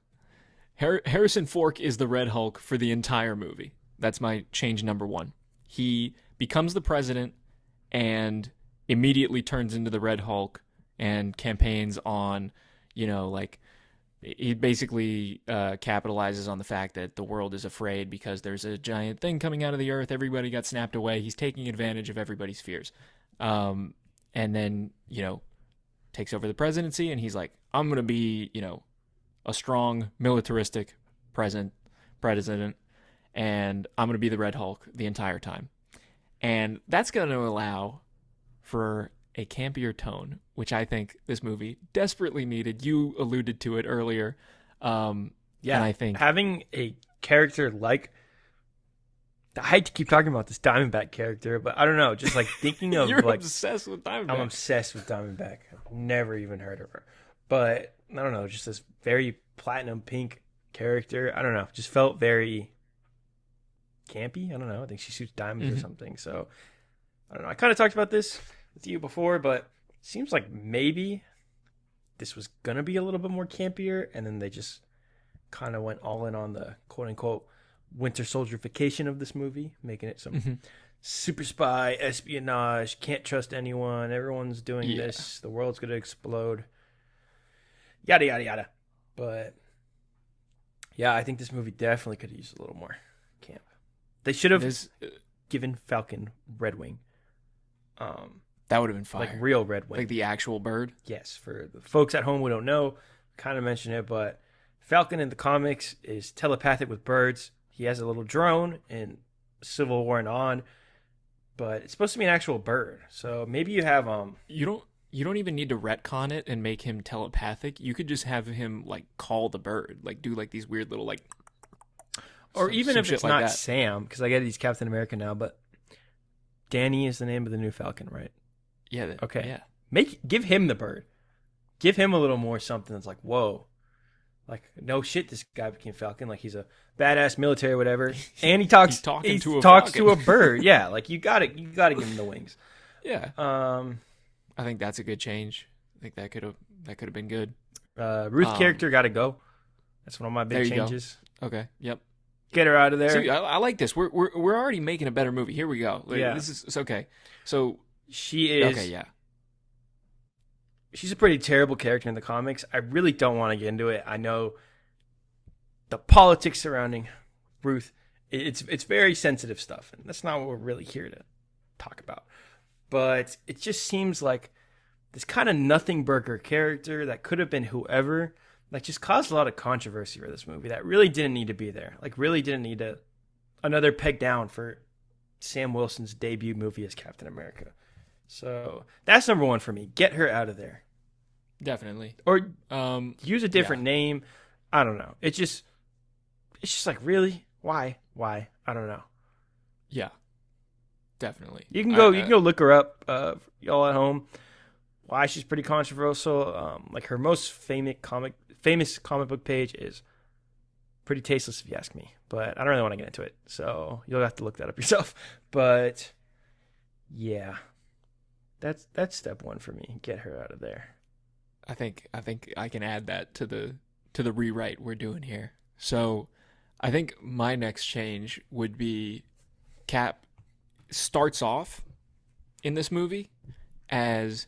Harrison Ford is the Red Hulk for the entire movie. That's my change number 1. He becomes the president and immediately turns into the Red Hulk and campaigns on, he basically capitalizes on the fact that the world is afraid because there's a giant thing coming out of the earth. Everybody got snapped away. He's taking advantage of everybody's fears. and then, takes over the presidency, and he's like, I'm going to be, a strong militaristic president, and I'm going to be the Red Hulk the entire time. And that's going to allow for a campier tone, which I think this movie desperately needed. You alluded to it earlier. And I think having a character like, I hate to keep talking about this Diamondback character, but I don't know, just like thinking of you're like obsessed with Diamondback. I'm obsessed with Diamondback. I've never even heard of her, but I don't know, just this very platinum pink character. I don't know, just felt very campy. I don't know. I think she shoots diamonds or something. So I don't know. I kind of talked about this with you before, but it seems like maybe this was gonna be a little bit more campier, and then they just kind of went all in on the quote unquote Winter Soldierification of this movie, making it some super spy, espionage, can't trust anyone, everyone's doing this, the world's gonna explode, yada yada yada. But yeah, I think this movie definitely could use a little more camp. They should have given Falcon Red Wing. That would have been fire. Like real Red Wing. Like the actual bird? Yes, for the folks at home who don't know, kind of mention it, but Falcon in the comics is telepathic with birds. He has a little drone in Civil War and on, but it's supposed to be an actual bird. So maybe you have You don't even need to retcon it and make him telepathic. You could just have him like call the bird, like do like these weird little like, or even if it's like not that. Sam, because I get he's Captain America now, but Danny is the name of the new Falcon, right? Yeah. Okay. Yeah. Give him the bird. Give him a little more something that's like, whoa. Like, no shit, this guy became Falcon. Like, he's a badass military or whatever. And he talks to a bird. Yeah, like you gotta give him the wings. Yeah. I think that's a good change. I think that could have been good. Ruth character gotta go. That's one of my big changes. Go. Okay. Yep. Get her out of there. See, I like this. We're already making a better movie. Here we go. Like, yeah. It's okay. So she is okay. Yeah. She's a pretty terrible character in the comics. I really don't want to get into it. I know the politics surrounding Ruth. It's very sensitive stuff, and that's not what we're really here to talk about. But it just seems like this kind of nothing burger character that could have been whoever, like just caused a lot of controversy for this movie that really didn't need to be there. Like really didn't need another peg down for Sam Wilson's debut movie as Captain America. So that's number one for me. Get her out of there. Definitely. Or use a different name. I don't know. It's just like, really? Why? I don't know. Yeah. Definitely. You can go look her up, y'all at home. Why she's pretty controversial. Like her most famous comic book page is pretty tasteless if you ask me. But I don't really want to get into it. So you'll have to look that up yourself. But yeah. That's step one for me. Get her out of there. I think I can add that to the rewrite we're doing here. So I think my next change would be Cap starts off in this movie as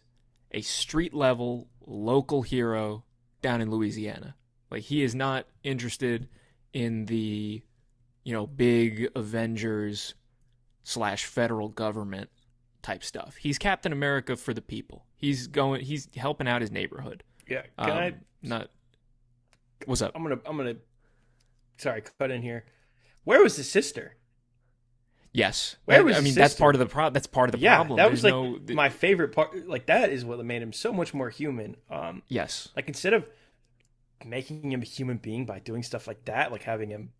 a street level local hero down in Louisiana. Like he is not interested in the big Avengers / federal government type stuff. He's Captain America for the people. He's helping out his neighborhood. Yeah. What's up? I'm gonna sorry, cut in here. Where was his sister? Yes. Where was I mean his that's sister? part of the problem. That's part of the problem. That was my favorite part. Like that is what made him so much more human. Yes. Like instead of making him a human being by doing stuff like that, like having him,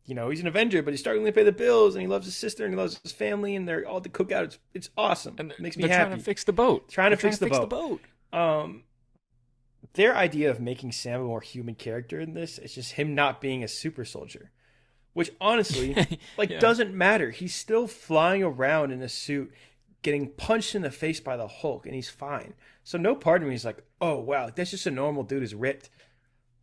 he's an Avenger, but he's struggling to pay the bills, and he loves his sister, and he loves his family, and they're all at the cookout. It's awesome. And it makes me happy. happy. Trying to fix the boat. Trying to fix the boat. Their idea of making Sam a more human character in this is just him not being a super soldier, which honestly, doesn't matter. He's still flying around in a suit, getting punched in the face by the Hulk, and he's fine. So no part of me is like, oh wow, that's just a normal dude who's ripped.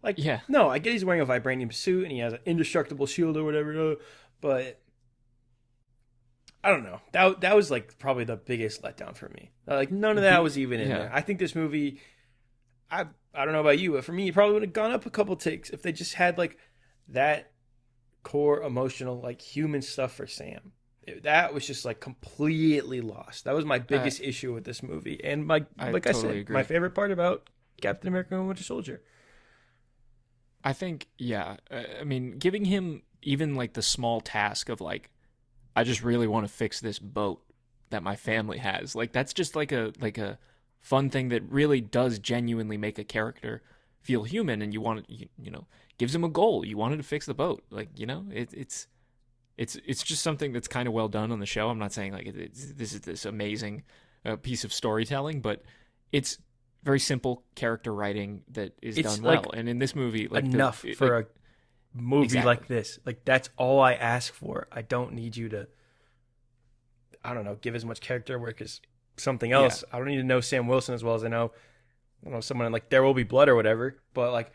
Like, no, I get he's wearing a vibranium suit and he has an indestructible shield or whatever, but I don't know. That was like probably the biggest letdown for me. Like none of that was even in there. I think this movie, I don't know about you, but for me, it probably would have gone up a couple ticks if they just had like that core emotional, like human stuff for Sam. That was just like completely lost. That was my biggest issue with this movie. And like I I totally said, agree. my favorite part about Captain America and Winter Soldier. I think, yeah. I mean, giving him even like the small task of like, I just really want to fix this boat that my family has. Like that's just like a fun thing that really does genuinely make a character feel human, and you want to, you know, gives him a goal. You wanted to fix the boat, like, you know, it's just something that's kind of well done on the show. I'm not saying like this is this amazing piece of storytelling, but it's very simple character writing that is It's done like well. And in this movie, like enough for a movie Exactly. like this. Like that's all I ask for. I don't need you to, I don't know, give as much character work as something else. I don't need to know Sam Wilson as well as I know someone like There Will Be Blood or whatever. But like,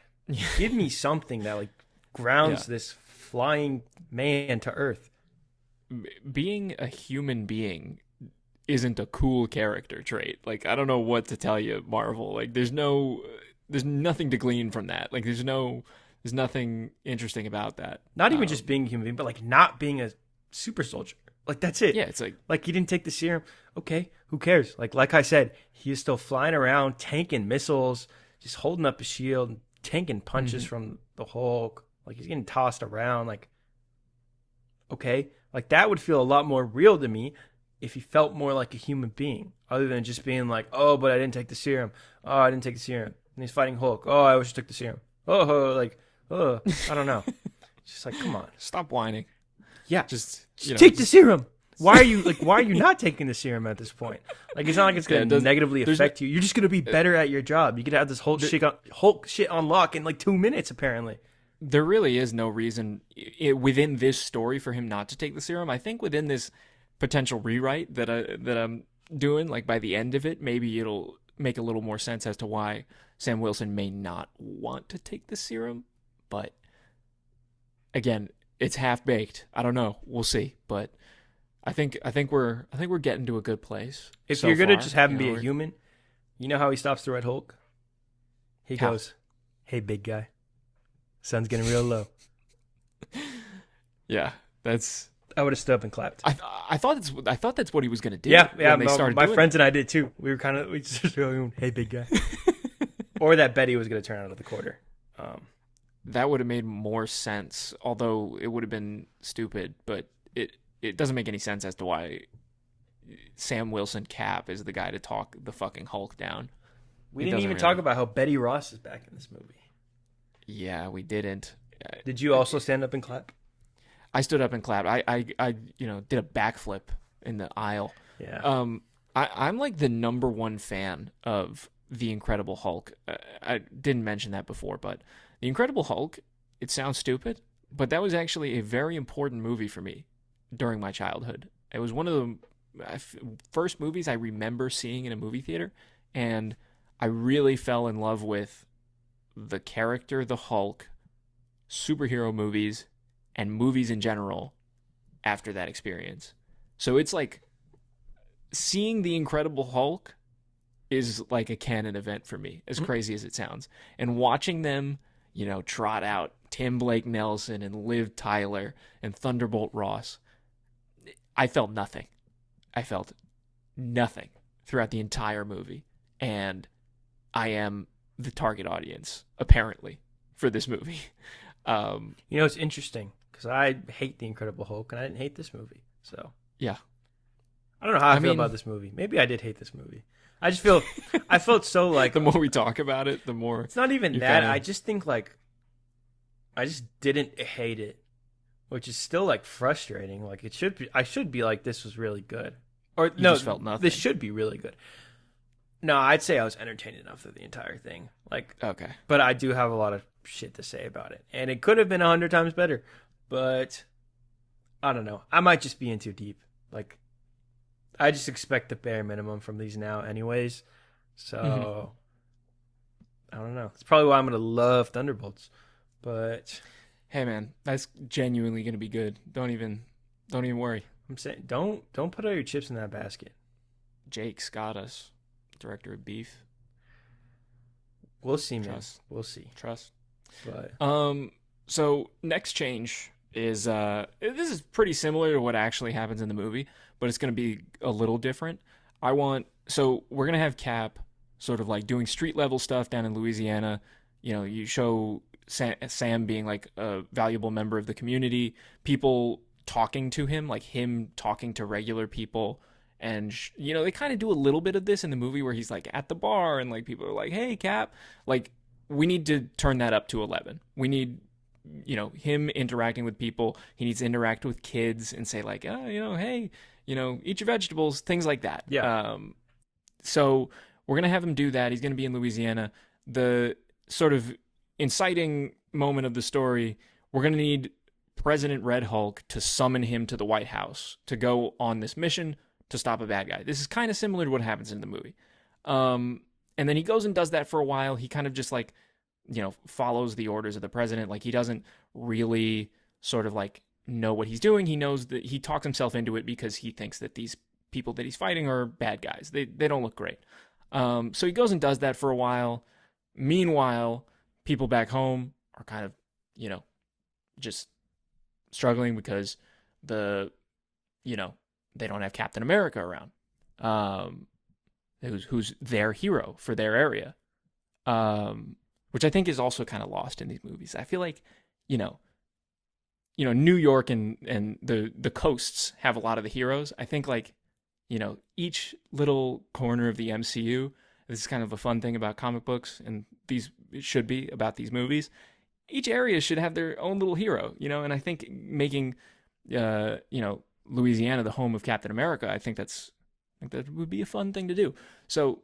give me something that like grounds this flying man to Earth. being a human being isn't a cool character trait. Like, I don't know what to tell you, Marvel. Like, there's nothing to glean from that. Like, there's nothing interesting about that. Not even just being a human being, but like not being a super soldier. Like that's it. Yeah, it's like he didn't take the serum. Okay, who cares? Like I said, he is still flying around, tanking missiles, just holding up a shield, tanking punches from the Hulk. Like he's getting tossed around. Like, okay, like that would feel a lot more real to me if he felt more like a human being, other than just being like, oh, but I didn't take the serum. Oh, I didn't take the serum. And he's fighting Hulk. Oh, I wish I took the serum. Oh, like, oh, I don't know. It's just like, come on, stop whining. yeah, Just take the serum. Why are you not taking the serum at this point? Like it's not like it's going to negatively affect you. You're just going to be better at your job. You could have this Hulk shit on lock in like 2 minutes apparently. There really is no reason within this story for him not to take the serum. I think within this potential rewrite that I'm doing, like by the end of it, maybe it'll make a little more sense as to why Sam Wilson may not want to take the serum. But again, it's half baked. I don't know. We'll see. But I think we're getting to a good place. If so you're gonna far. just have him You know, be a human, you know how he stops the Red Hulk? He How? goes, "Hey, big guy, sun's getting real low." Yeah, that's. I would have stood up and clapped. I thought that's what he was gonna do. Yeah. When they started my doing friends and I did too. We just going, "Hey, big guy," or that Betty was gonna turn out of the quarter. that would have made more sense, although it would have been stupid, but it doesn't make any sense as to why Sam Wilson Cap is the guy to talk the fucking Hulk down. We didn't even talk about how Betty Ross is back in this movie. Yeah, we didn't. Did you also stand up and clap? I stood up and clapped. I did a backflip in the aisle. Yeah. I'm like the number one fan of The Incredible Hulk. I didn't mention that before, but The Incredible Hulk, it sounds stupid, but that was actually a very important movie for me during my childhood. It was one of the first movies I remember seeing in a movie theater, and I really fell in love with the character, the Hulk, superhero movies, and movies in general after that experience. So it's like seeing The Incredible Hulk is like a canon event for me, as crazy as it sounds. And watching them, trot out Tim Blake Nelson and Liv Tyler and Thunderbolt Ross, I felt nothing. I felt nothing throughout the entire movie. And I am the target audience, apparently, for this movie. It's interesting because I hate The Incredible Hulk and I didn't hate this movie. So Yeah. I don't know how I feel about this movie. Maybe I did hate this movie. I just feel I felt so like The more we talk about it, the more it's not even you that. kinda- I just think like I just didn't hate it, which is still like frustrating. Like it should be. I should be like this was really good, or no, just felt nothing. This should be really good. No, I'd say I was entertained enough through the entire thing. Like, Okay. but I do have a lot of shit to say about it, and it could have been 100 times better. But I don't know. I might just be in too deep. Like, I just expect the bare minimum from these now, anyways. So I don't know. It's probably why I'm gonna love Thunderbolts. But Hey man, that's genuinely gonna be good. Don't even worry. I'm saying, don't put all your chips in that basket. Jake's got us. Director of Beef. We'll see, man. Trust. We'll see. Trust. But So next change is this is pretty similar to what actually happens in the movie, but it's going to be a little different. So we're going to have Cap sort of like doing street level stuff down in Louisiana. You know, you show Sam being like a valuable member of the community, people talking to him, like him talking to regular people. And, you know, they kind of do a little bit of this in the movie where he's like at the bar and like people are like, hey, Cap, like we need to turn that up to 11. We need, you know, him interacting with people. He needs to interact with kids and say like, oh, you know, hey, you know, eat your vegetables, things like that. Yeah. So we're going to have him do that. He's going to be in Louisiana. The sort of inciting moment of the story, we're going to need President Red Hulk to summon him to the White House to go on this mission to stop a bad guy. This is kind of similar to what happens in the movie. And then he goes and does that for a while. He kind of just like, you know, follows the orders of the president. Like he doesn't really sort of like know what he's doing. He knows that he talks himself into it because he thinks that these people that he's fighting are bad guys. They don't look great. So he goes and does that for a while. Meanwhile, people back home are kind of, you know, just struggling because you know, they don't have Captain America around, who's their hero for their area, which I think is also kind of lost in these movies. I feel like, you know, New York and the coasts have a lot of the heroes. I think like, you know, each little corner of the MCU, this is kind of a fun thing about comic books, and these should be about these movies. Each area should have their own little hero, you know, and I think making, you know, Louisiana the home of Captain America, I think that would be a fun thing to do. So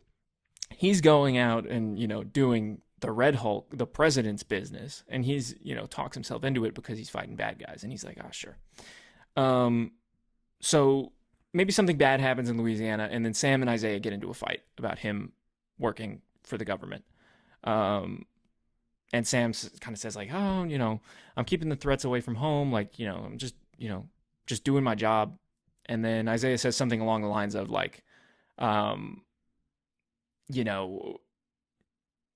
he's going out and, you know, doing the Red Hulk, the president's business, and he's, you know, talks himself into it because he's fighting bad guys, and he's like, oh, sure. So maybe something bad happens in Louisiana, and then Sam and Isaiah get into a fight about him working for the government. And Sam kind of says like, oh, you know, I'm keeping the threats away from home. Like, you know, I'm just, you know, just doing my job. And then Isaiah says something along the lines of like, you know,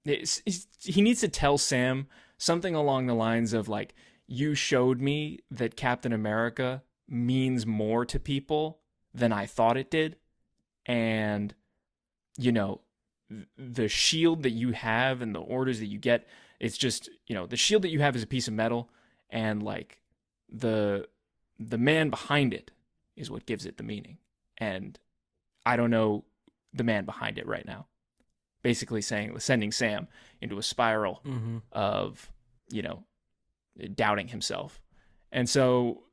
he needs to tell Sam something along the lines of like, you showed me that Captain America means more to people than I thought it did. And, you know, the shield that you have and the orders that you get, it's just, you know, the shield that you have is a piece of metal, and like the man behind it is what gives it the meaning. And I don't know the man behind it right now. Basically sending Sam into a spiral of, you know, doubting himself. And so,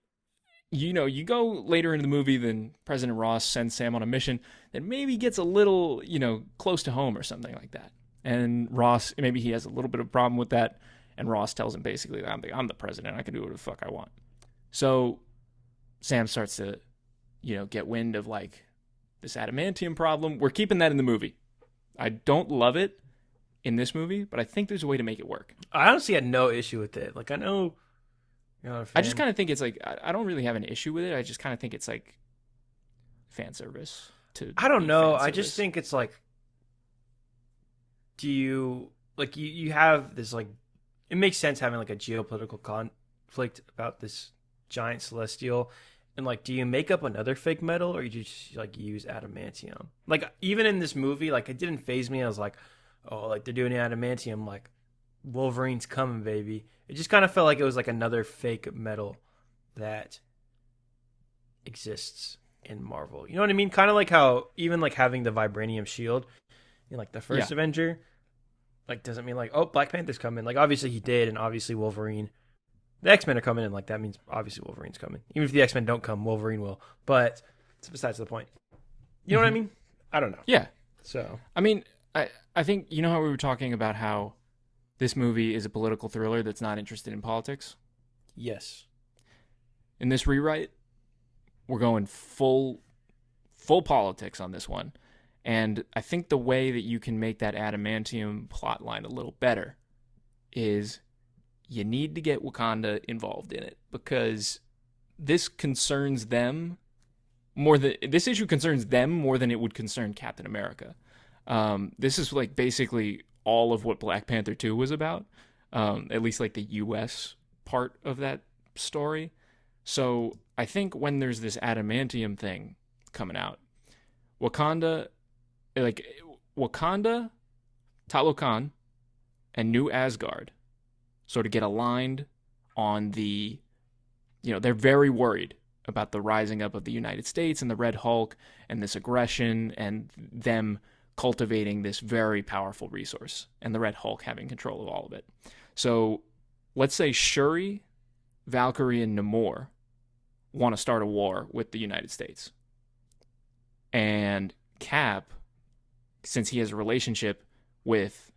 you know, you go later into the movie, then President Ross sends Sam on a mission that maybe gets a little, you know, close to home or something like that. And Ross, maybe he has a little bit of a problem with that. And Ross tells him basically, I'm the president. I can do whatever the fuck I want. So Sam starts to, you know, get wind of like this adamantium problem. We're keeping that in the movie. I don't love it in this movie, but I think there's a way to make it work. I honestly had no issue with it. Like, I know you're not a fan. I just kind of think it's like, I don't really have an issue with it. I just kind of think it's like fan service. I don't know. I just think it's like, do you, like, you have this, like, it makes sense having like a geopolitical conflict about this giant celestial. And like, do you make up another fake metal, or you just like use adamantium? Like, even in this movie, like, it didn't faze me. I was like, oh, like they're doing adamantium, like Wolverine's coming, baby. It just kind of felt like it was like another fake metal that exists in Marvel. You know what I mean? Kind of like how even like having the vibranium shield in like the first Avenger, like, doesn't mean like, oh, Black Panther's coming. Like, obviously he did, and obviously Wolverine. The X-Men are coming in, like, that means obviously Wolverine's coming. Even if the X-Men don't come, Wolverine will. But it's besides the point. You know what I mean? I don't know. Yeah. So, I mean, I think, you know how we were talking about how this movie is a political thriller that's not interested in politics? yes. In this rewrite, we're going full politics on this one. And I think the way that you can make that adamantium plotline a little better is you need to get Wakanda involved in it, because this concerns them this issue concerns them more than it would concern Captain America. This is like basically all of what Black Panther 2 was about, at least like the U.S. part of that story. So I think when there's this adamantium thing coming out, Wakanda, Talokan, and New Asgard sort of get aligned on the, they're very worried about the rising up of the United States and the Red Hulk and this aggression and them cultivating this very powerful resource and the Red Hulk having control of all of it. So let's say Shuri, Valkyrie, and Namor want to start a war with the United States. And Cap, since he has a relationship with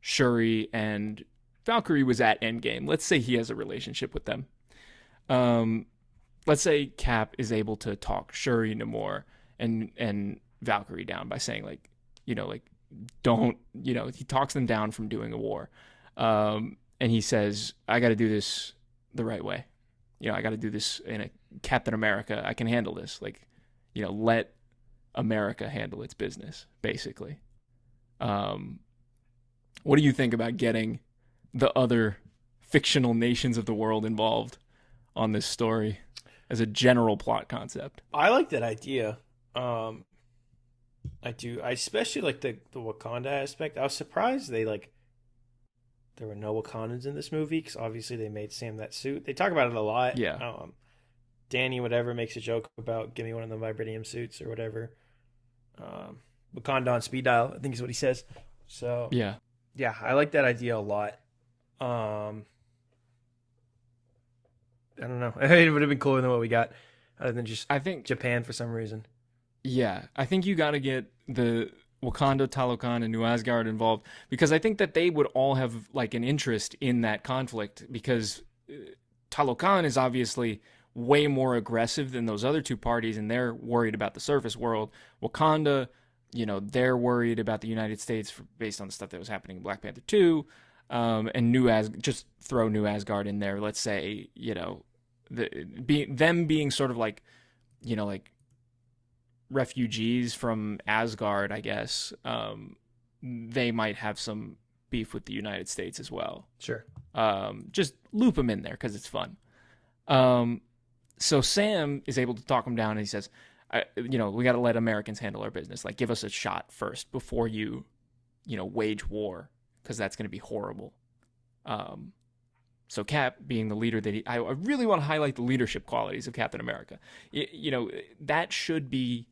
Shuri and Valkyrie was at Endgame, let's say he has a relationship with them. Let's say Cap is able to talk Shuri, Namor, and Valkyrie down by saying don't, he talks them down from doing a war. And he says, I got to do this the right way. I got to do this in a Captain America. I can handle this. Let America handle its business, basically. What do you think about getting the other fictional nations of the world involved on this story as a general plot concept? I like that idea. I do. I especially like the Wakanda aspect. I was surprised there were no Wakandans in this movie because obviously they made Sam that suit. They talk about it a lot. Yeah. Danny, whatever, makes a joke about give me one of the vibranium suits or whatever. Wakanda on speed dial, I think is what he says. So yeah, I like that idea a lot. I don't know. It would have been cooler than what we got, other than just Japan for some reason. Yeah, I think you got to get the Wakanda, Talokan, and New Asgard involved because I think that they would all have an interest in that conflict because Talokan is obviously way more aggressive than those other two parties and they're worried about the surface world. Wakanda, they're worried about the United States based on the stuff that was happening in Black Panther 2. And just throw New Asgard in there. Let's say, them being sort of refugees from Asgard, I guess. They might have some beef with the United States as well. Sure. Just loop them in there because it's fun. So Sam is able to talk him down and he says, we got to let Americans handle our business. Give us a shot first before you, wage war. Because that's going to be horrible. So Cap, being the leader that I really want to highlight the leadership qualities of Captain America. That should be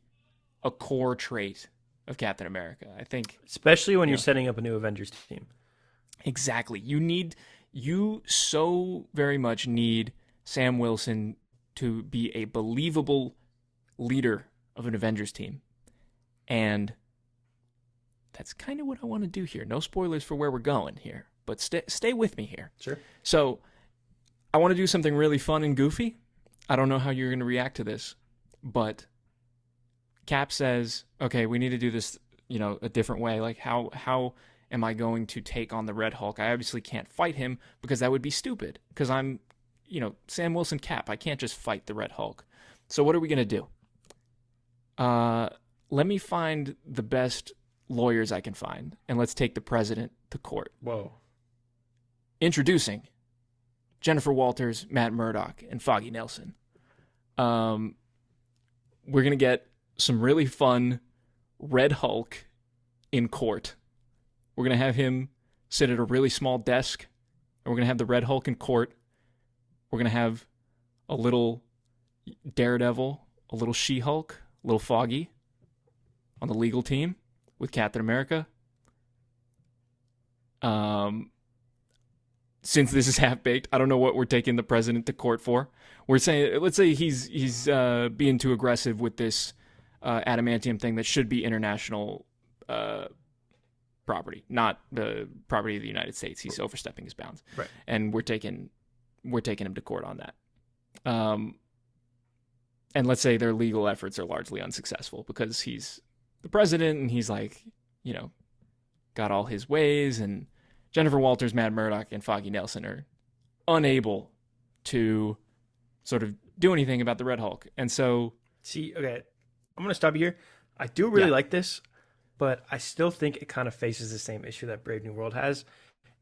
a core trait of Captain America, I think. Especially when you're setting up a new Avengers team. Exactly. You so very much need Sam Wilson to be a believable leader of an Avengers team. And that's kind of what I want to do here. No spoilers for where we're going here, but stay with me here. Sure. So I want to do something really fun and goofy. I don't know how you're going to react to this, but Cap says, okay, we need to do this, a different way. How am I going to take on the Red Hulk? I obviously can't fight him because that would be stupid because I'm, Sam Wilson Cap. I can't just fight the Red Hulk. So what are we going to do? Let me find the best lawyers I can find, and let's take the president to court. Whoa. Introducing Jennifer Walters, Matt Murdock, and Foggy Nelson. We're going to get some really fun Red Hulk in court. We're going to have him sit at a really small desk, and we're going to have the Red Hulk in court. We're going to have a little Daredevil, a little She-Hulk, a little Foggy on the legal team with Captain America. Since this is half-baked, I don't know what we're taking the president to court for. We're saying, let's say he's being too aggressive with this adamantium thing that should be international property, not the property of the United States. He's overstepping his bounds. Right. And we're taking him to court on that. And let's say their legal efforts are largely unsuccessful because he's the president and he's got all his ways, and Jennifer Walters, Matt Murdock, and Foggy Nelson are unable to sort of do anything about the Red Hulk. And so... See, okay, I'm going to stop you here. I do really like this, but I still think it kind of faces the same issue that Brave New World has.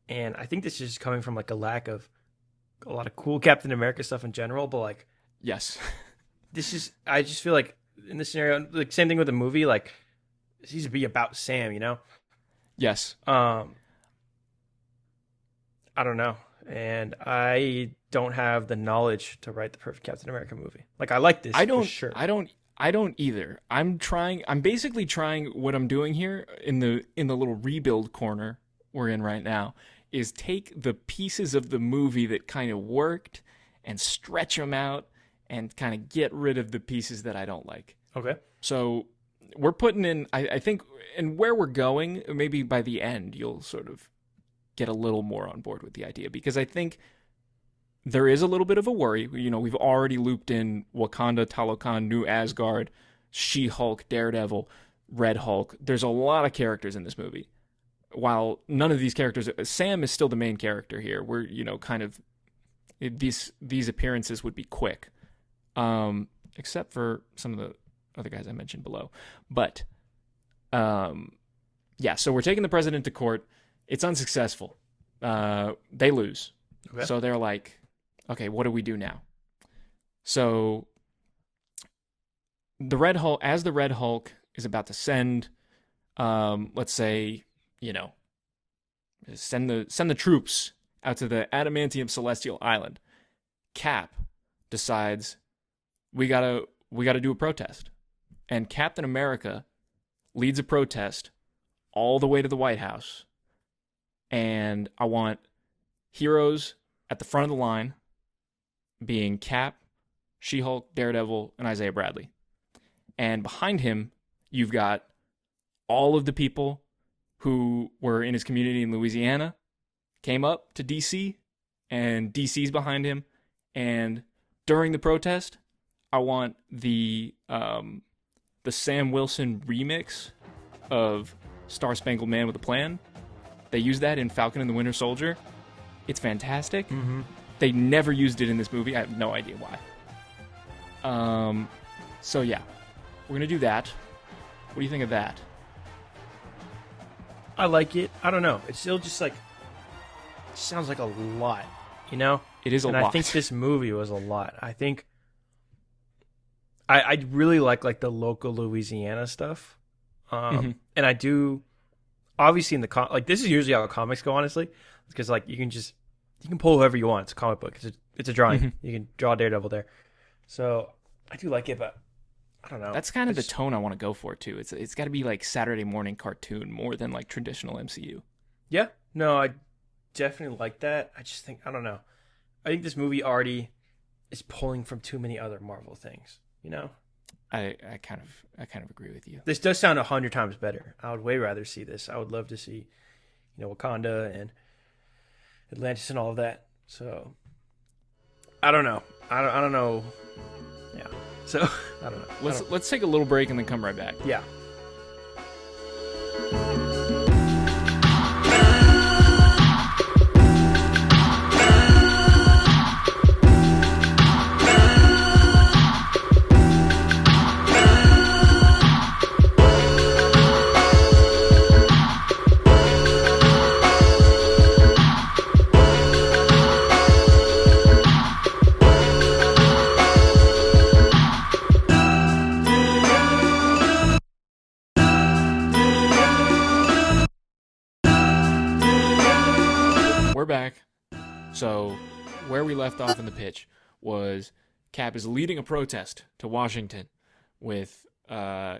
And I think this is just coming from a lack of a lot of cool Captain America stuff in general, but like Yes. I just feel like in this scenario, like same thing with the movie, like it needs to be about Sam, you know? Yes. I don't know. And I don't have the knowledge to write the perfect Captain America movie. Like I like this for sure. I don't either. I'm basically trying what I'm doing here in the little rebuild corner we're in right now is take the pieces of the movie that kind of worked and stretch them out and kind of get rid of the pieces that I don't like. Okay. So we're putting in, I think, and where we're going, maybe by the end, you'll sort of get a little more on board with the idea, because I think there is a little bit of a worry. You know, we've already looped in Wakanda, Talokan, New Asgard, She-Hulk, Daredevil, Red Hulk. There's a lot of characters in this movie. While none of these characters, Sam is still the main character here. We're, you know, kind of, these appearances would be quick. Except for some of the other guys I mentioned below. But, yeah, so we're taking the president to court. It's unsuccessful. They lose. Okay. So they're like, okay, what do we do now? So the Red Hulk is about to send, let's say, you know, send the troops out to the Adamantium Celestial Island. Cap decides we gotta do a protest, and Captain America leads a protest all the way to the White House. And I want heroes at the front of the line being Cap, She-Hulk, Daredevil, and Isaiah Bradley. And behind him, you've got all of the people who were in his community in Louisiana, came up to DC, and DC's behind him. And during the protest, I want the Sam Wilson remix of Star Spangled Man with a Plan. They use that in Falcon and the Winter Soldier. It's fantastic. Mm-hmm. They never used it in this movie. I have no idea why. So yeah, we're gonna do that. What do you think of that? I like it. I don't know. It's still just like, it sounds like a lot, you know? It is a lot. And I think this movie was a lot. I think I really like the local Louisiana stuff. And I do, obviously in the like this is usually how comics go, honestly, because like you can pull whoever you want. It's a comic book. It's a drawing. Mm-hmm. You can draw Daredevil there. So I do like it, but I don't know. That's kind of the tone I want to go for too. It's got to be like Saturday morning cartoon more than like traditional MCU. Yeah, no, I definitely like that. I just think, I don't know. I think this movie already is pulling from too many other Marvel things. You know, I kind of agree with you. This does sound 100 times better. I would way rather see this. I would love to see, you know, Wakanda and Atlantis and all of that. So I don't know. I don't know. Yeah. So I don't know. Let's take a little break and then come right back. Yeah. We're back. So where we left off in the pitch was Cap is leading a protest to Washington with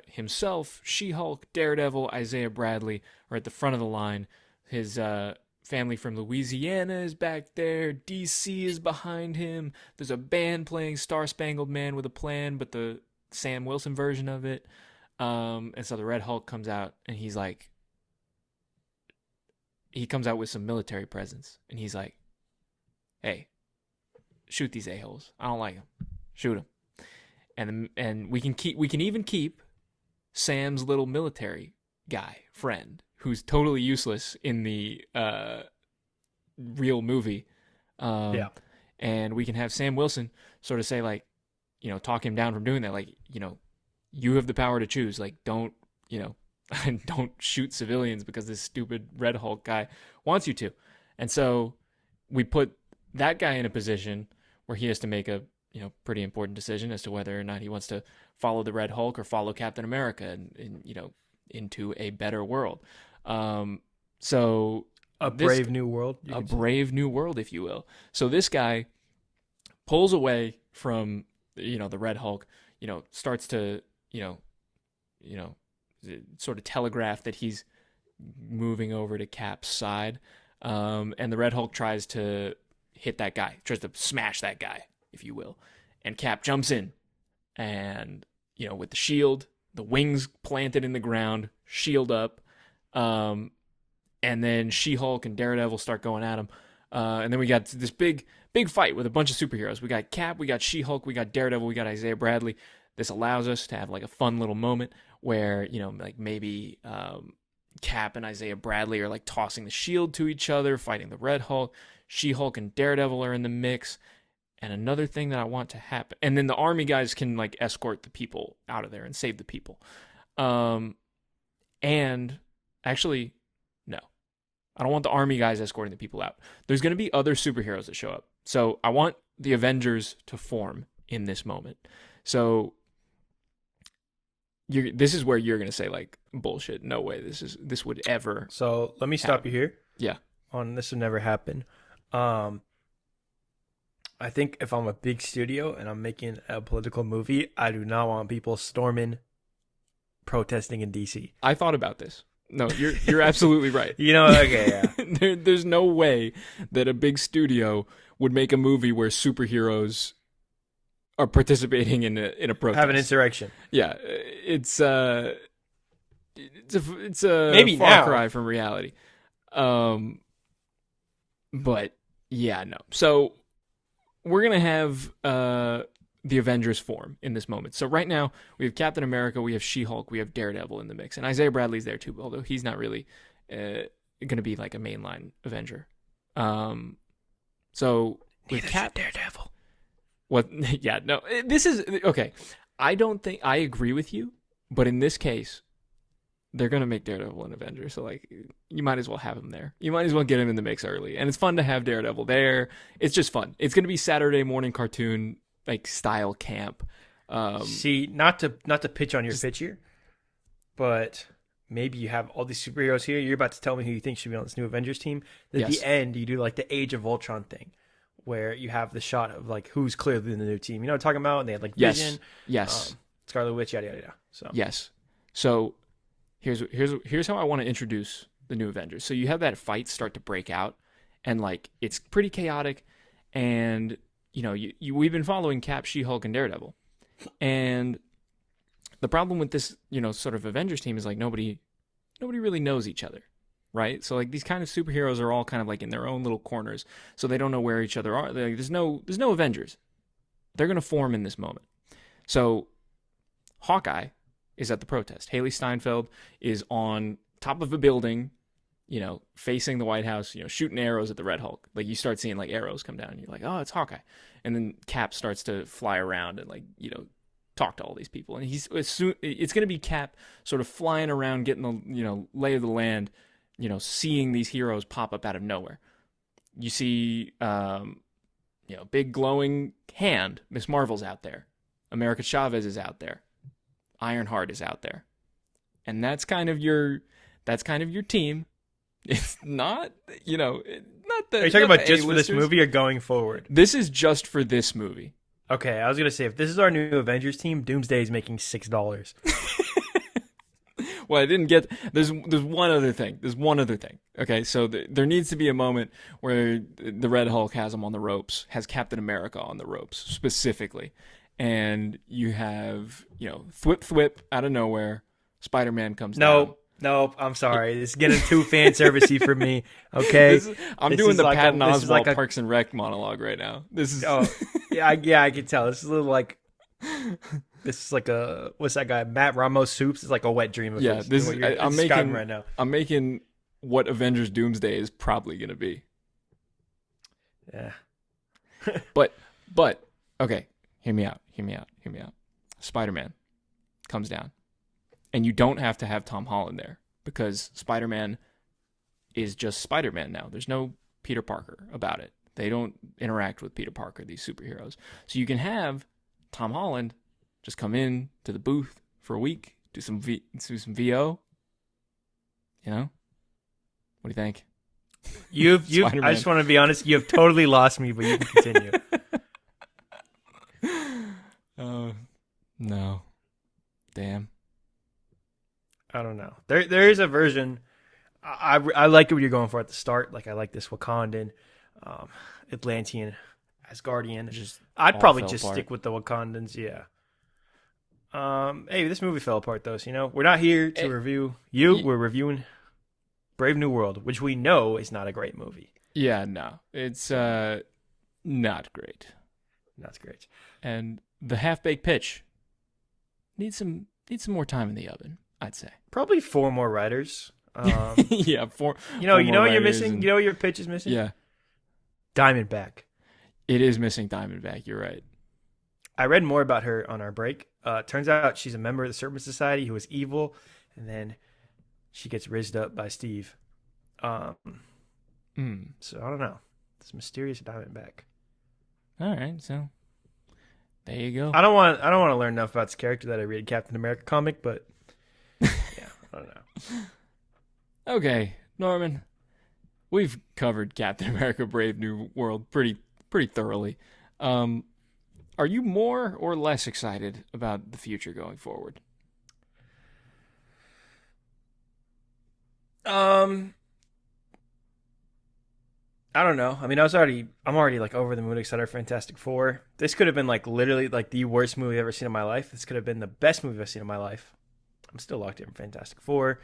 himself, She-Hulk, Daredevil, Isaiah Bradley are at the front of the line. His family from Louisiana is back there. DC is behind him. There's a band playing Star Spangled Man with a Plan, but the Sam Wilson version of it. And so the Red Hulk comes out and he's like, he comes out with some military presence, and he's like, "Hey, shoot these a-holes. I don't like them. Shoot them." And we can even keep Sam's little military guy friend, who's totally useless in the real movie. Yeah. And we can have Sam Wilson sort of say, like, you know, talk him down from doing that. Like, you know, you have the power to choose. Like, don't, you know, don't shoot civilians because this stupid Red Hulk guy wants you to. And so we put that guy in a position where he has to make a pretty important decision as to whether or not he wants to follow the Red Hulk or follow Captain America and into a better world. So a brave new world, brave new world, if you will. So this guy pulls away from the Red Hulk, starts to sort of telegraph that he's moving over to Cap's side, and the Red Hulk tries to hit that guy, tries to smash that guy, if you will, and Cap jumps in, and with the shield, the wings planted in the ground, shield up, and then She-Hulk and Daredevil start going at him, and then we got this big fight with a bunch of superheroes. We got Cap, we got She-Hulk, we got Daredevil, we got Isaiah Bradley. This allows us to have like a fun little moment where like maybe Cap and Isaiah Bradley are like tossing the shield to each other, fighting the Red Hulk. She-Hulk and Daredevil are in the mix. And another thing that I want to happen, and then the army guys can like escort the people out of there and save the people. And actually, no, I don't want the army guys escorting the people out. There's going to be other superheroes that show up. So I want the Avengers to form in this moment. So this is where you're going to say like, bullshit, no way this would ever. So let me stop you here. Yeah. On this would never happen. I think if I'm a big studio and I'm making a political movie, I do not want people storming, protesting in DC. I thought about this. No, you're absolutely right. Okay, yeah. There's no way that a big studio would make a movie where superheroes are participating in a protest. Have an insurrection. Yeah, it's a maybe far now. cry from reality. But yeah, no. So we're gonna have the Avengers form in this moment. So right now we have Captain America, we have She-Hulk, we have Daredevil in the mix, and Isaiah Bradley's there too, although he's not really gonna be like a mainline Avenger. So with Daredevil. What? Yeah, no. This is okay. I don't think I agree with you, but in this case, they're gonna make Daredevil an Avenger. So like, you might as well have him there. You might as well get him in the mix early, and it's fun to have Daredevil there. It's just fun. It's gonna be Saturday morning cartoon like style camp. See, not to pitch on your pitch here, but maybe you have all these superheroes here. You're about to tell me who you think should be on this new Avengers team. At the end, you do like the Age of Ultron thing, where you have the shot of like who's clearly in the new team. You know what I'm talking about? And they had like Vision, Scarlet Witch, yada yada yada. So yes. So here's how I want to introduce the new Avengers. So you have that fight start to break out, and like it's pretty chaotic, and we've been following Cap, She-Hulk, and Daredevil, and the problem with this sort of Avengers team is like nobody really knows each other, right? So like these kind of superheroes are all kind of like in their own little corners, so they don't know where each other are. Like, there's no Avengers. They're gonna form in this moment. So Hawkeye is at the protest. Haley Steinfeld is on top of a building, facing the White House, shooting arrows at the Red Hulk. Like you start seeing like arrows come down and you're like, oh, it's Hawkeye. And then Cap starts to fly around and like, talk to all these people. And it's going to be Cap sort of flying around, getting the, lay of the land, seeing these heroes pop up out of nowhere. You see, big glowing hand. Miss Marvel's out there. America Chavez is out there. Ironheart is out there. And that's kind of your team. It's not, not the. Are you talking about just for A-listers. this movie or going forward? This is just for this movie. Okay, I was gonna say if this is our new Avengers team, Doomsday is making $6. Well, I didn't get. There's one other thing. Okay, so there needs to be a moment where the Red Hulk has him on the ropes, has Captain America on the ropes specifically, and you have thwip thwip out of nowhere, Spider-Man comes down. Nope, I'm sorry. This is getting too fan servicey for me. Okay, I'm doing the Patton Oswalt Parks and Rec monologue right now. This is yeah, I can tell. This is a little like this is like a what's that guy Matt Ramos Soups? It's like a wet dream of this is I'm making right now. I'm making what Avengers Doomsday is probably going to be. Yeah, but okay, hear me out. Spider-Man comes down. And you don't have to have Tom Holland there because Spider-Man is just Spider-Man now. There's no Peter Parker about it. They don't interact with Peter Parker, these superheroes. So you can have Tom Holland just come in to the booth for a week, do some VO. You know? What do you think? I just want to be honest, you have totally lost me, but you can continue. No. Damn. I don't know. There is a version. I like what you're going for at the start. Like, I like this Wakandan, Atlantean, Asgardian. I'd probably just stick with the Wakandans. Yeah. Hey, this movie fell apart though. So, we're not here to review you. We're reviewing Brave New World, which we know is not a great movie. Yeah, no. It's not great. Not great. And the half-baked pitch needs some more time in the oven, I'd say. Probably 4 more writers. Yeah, four. You know what you're missing? You know what your pitch is missing? Yeah. Diamondback. It is missing Diamondback, you're right. I read more about her on our break. Turns out she's a member of the Serpent Society who is evil, and then she gets rizzed up by Steve. So I don't know. This mysterious Diamondback. All right, so there you go. I don't want to learn enough about this character that I read a Captain America comic, but yeah, I don't know. Okay, Norman, we've covered Captain America: Brave New World pretty thoroughly. Are you more or less excited about the future going forward? I don't know. I mean, I'm already like over the moon excited for Fantastic Four. This could have been like literally like the worst movie I've ever seen in my life. This could have been the best movie I've seen in my life. I'm still locked in Fantastic Four.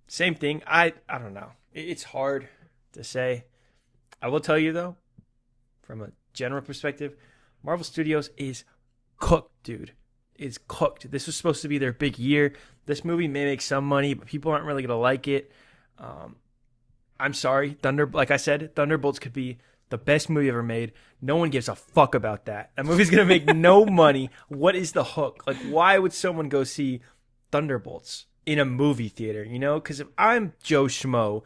Same thing. I don't know. It's hard to say. I will tell you though, from a general perspective, Marvel Studios is cooked, dude. Is cooked. This was supposed to be their big year. This movie may make some money, but people aren't really gonna like it. I'm sorry, like I said, Thunderbolts could be the best movie ever made. No one gives a fuck about that. That movie's gonna make no money. What is the hook? Like, why would someone go see Thunderbolts in a movie theater? Because if I'm Joe Schmo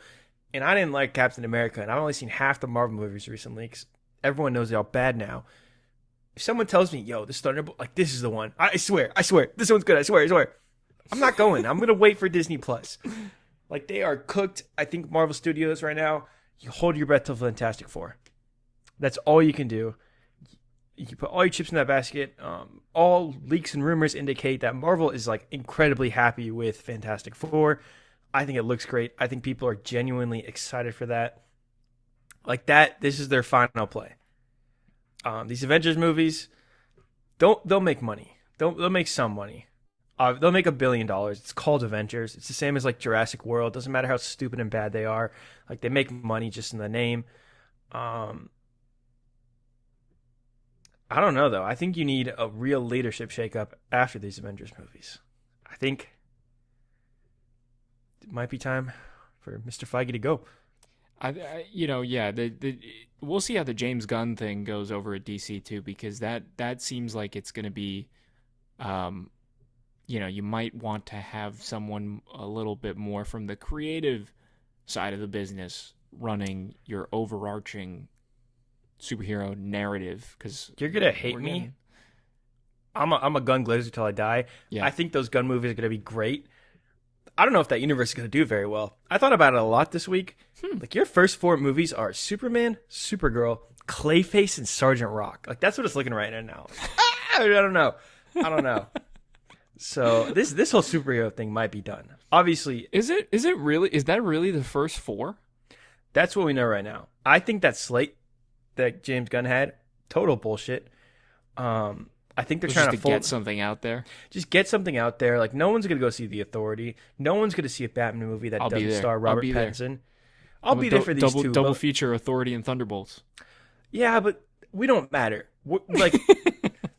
and I didn't like Captain America and I've only seen half the Marvel movies recently, because everyone knows they're all bad now. If someone tells me, "Yo, this Thunderbolt, like this is the one," I swear, this one's good. I swear. I'm not going. I'm gonna wait for Disney Plus. Like, they are cooked. I think Marvel Studios right now, you hold your breath till Fantastic Four. That's all you can do. You can put all your chips in that basket. All leaks and rumors indicate that Marvel is like incredibly happy with Fantastic Four. I think it looks great. I think people are genuinely excited for that. Like that, this is their final play. These Avengers movies, they'll make money. They'll make some money. They'll make $1 billion. It's called Avengers. It's the same as like Jurassic World. Doesn't matter how stupid and bad they are. Like, they make money just in the name. I don't know though. I think you need a real leadership shakeup after these Avengers movies. I think it might be time for Mr. Feige to go. We'll see how the James Gunn thing goes over at DC too, because that seems like it's going to be, you might want to have someone a little bit more from the creative side of the business running your overarching superhero narrative. Because you're gonna hate me. I'm a Gunn glazer till I die. Yeah. I think those Gunn movies are gonna be great. I don't know if that universe is gonna do very well. I thought about it a lot this week. Like, your first 4 movies are Superman, Supergirl, Clayface, and Sergeant Rock. Like, that's what it's looking right now. I don't know. So this whole superhero thing might be done. Obviously, is that really the first 4? That's what we know right now. I think that slate that James Gunn had, total bullshit. I think they're trying to get something out there. Just get something out there. Like, no one's gonna go see The Authority. No one's gonna see a Batman movie that doesn't star Robert Pattinson. I'll be there for these two. Double feature Authority and Thunderbolts. Yeah, but we don't matter. Like,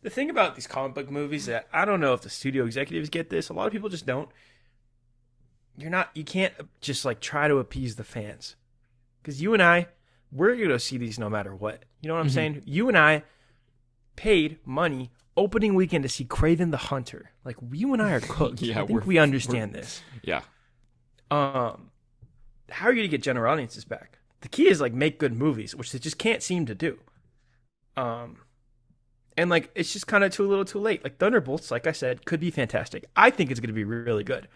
the thing about these comic book movies that I don't know if the studio executives get this. A lot of people just don't. You can't just like try to appease the fans. Because you and I, we're going to see these no matter what. You know what I'm saying? You and I paid money opening weekend to see Kraven the Hunter. Like, you and I are cooked. Yeah, I think we understand this. Yeah. How are you going to get general audiences back? the key is like make good movies, which they just can't seem to do. And like it's just kind of too little, too late. Like Thunderbolts, like I said, could be fantastic. I think it's going to be really good.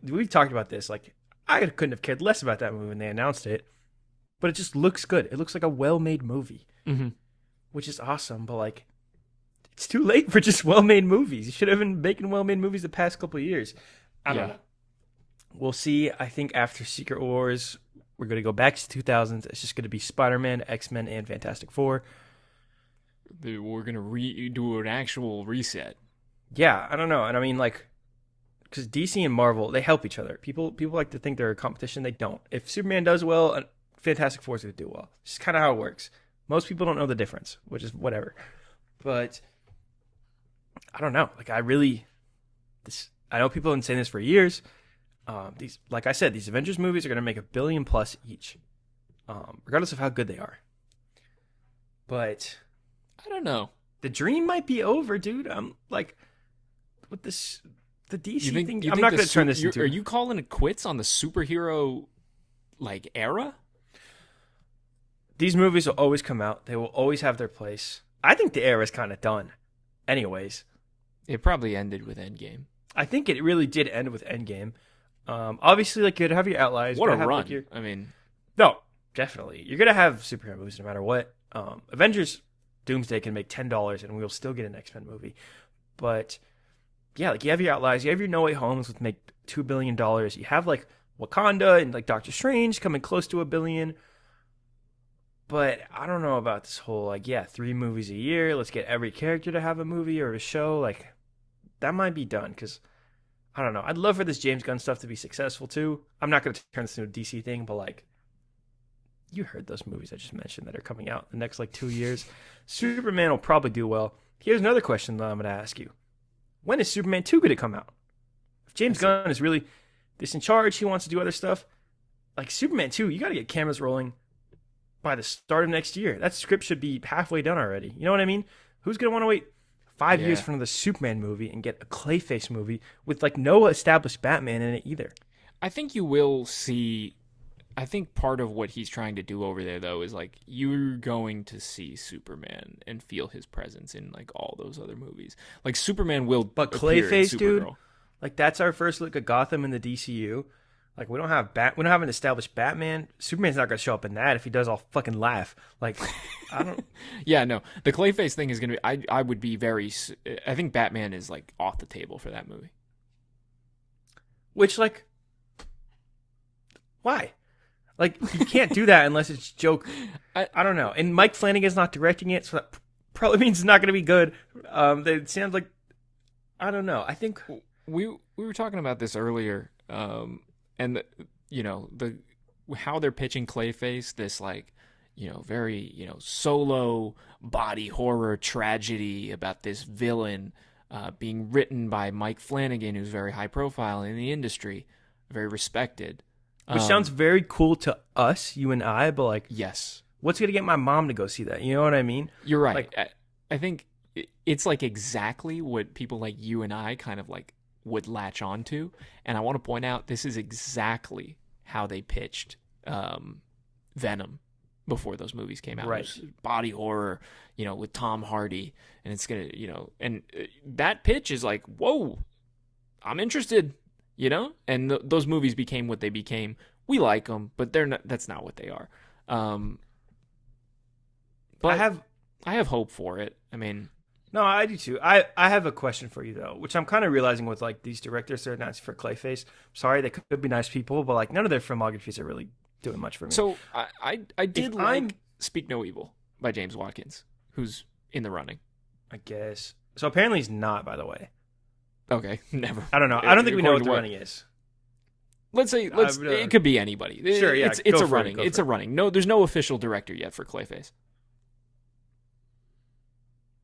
We've talked about this. Like I couldn't have cared less about that movie when they announced it, but it just looks good. It looks like a well-made movie, which is awesome. But like, it's too late for just well-made movies. You should have been making well-made movies the past couple of years. I don't know. We'll see. I think after Secret Wars, we're going to go back to 2000s. It's just going to be Spider-Man, X-Men, and Fantastic Four. We're going to do an actual reset. Yeah, I don't know. And I mean, like, because DC and Marvel, they help each other. People like to think they're a competition. They don't. If Superman does well, Fantastic Four is going to do well. It's just kind of how it works. Most people don't know the difference, which is whatever. But I don't know. Like, I know people have been saying this for years. Like I said, these Avengers movies are going to make $1 billion plus each, regardless of how good they are. But I don't know. The dream might be over, dude. I'm like, with this, the DC thing. I'm not going to turn this into. Are you calling it quits on the superhero like era? These movies will always come out. They will always have their place. I think the era is kind of done. Anyways, it probably ended with Endgame. I think it really did end with Endgame. Obviously, like, you'd have your outliers. What a run! No, definitely. You're gonna have superhero movies no matter what. Avengers Doomsday can make $10, and we'll still get an X-Men movie. But yeah, like, you have your outliers. You have your No Way Homes with make $2 billion. You have like Wakanda and like Doctor Strange coming close to $1 billion. But I don't know about this whole 3 movies a year. Let's get every character to have a movie or a show. Like, that might be done because. I don't know. I'd love for this James Gunn stuff to be successful too. I'm not going to turn this into a DC thing, but like, you heard those movies I just mentioned that are coming out in the next 2 years. Superman will probably do well. Here's another question that I'm going to ask you. When is Superman 2 going to come out? If James Gunn is really this in charge, he wants to do other stuff, like Superman 2, you got to get cameras rolling by the start of next year. That script should be halfway done already. You know what I mean? Who's going to want to wait 5 years for another Superman movie and get a Clayface movie with no established Batman in it either? I think you will see. I think part of what he's trying to do over there, though, is you're going to see Superman and feel his presence in all those other movies. Like Superman will, but Clayface, dude, that's our first look at Gotham in the DCU. We don't have an established Batman. Superman's not gonna show up in that. If he does, I'll fucking laugh. I don't. Yeah, no. The Clayface thing is gonna be. I would be very. I think Batman is off the table for that movie. Which why? You can't do that unless it's Joker. I don't know. And Mike Flanagan's not directing it, so that probably means it's not gonna be good. It sounds like. I don't know. I think we were talking about this earlier. And how they're pitching Clayface, this very solo body horror tragedy about this villain being written by Mike Flanagan, who's very high profile in the industry, very respected. Which sounds very cool to us, you and I, but yes, what's gonna get my mom to go see that? You know what I mean? You're right. I think it's exactly what people like you and I kind of would latch on to. And I want to point out this is exactly how they pitched Venom before those movies came out. Right. Body horror, with Tom Hardy, and it's gonna, and that pitch is whoa, I'm interested, and those movies became what they became. We like them, but they're not. That's not what they are. But I have hope for it. I mean. No, I do too. I have a question for you though, which I'm kind of realizing with these directors that are nice for Clayface. I'm sorry, they could be nice people, but none of their filmographies are really doing much for me. So I did Speak No Evil by James Watkins, who's in the running. I guess. So apparently he's not, by the way. Okay, never. I don't know. I don't think we know what the running is. Let's say it could be anybody. Sure, yeah. It's a running. It's a running. No, there's no official director yet for Clayface.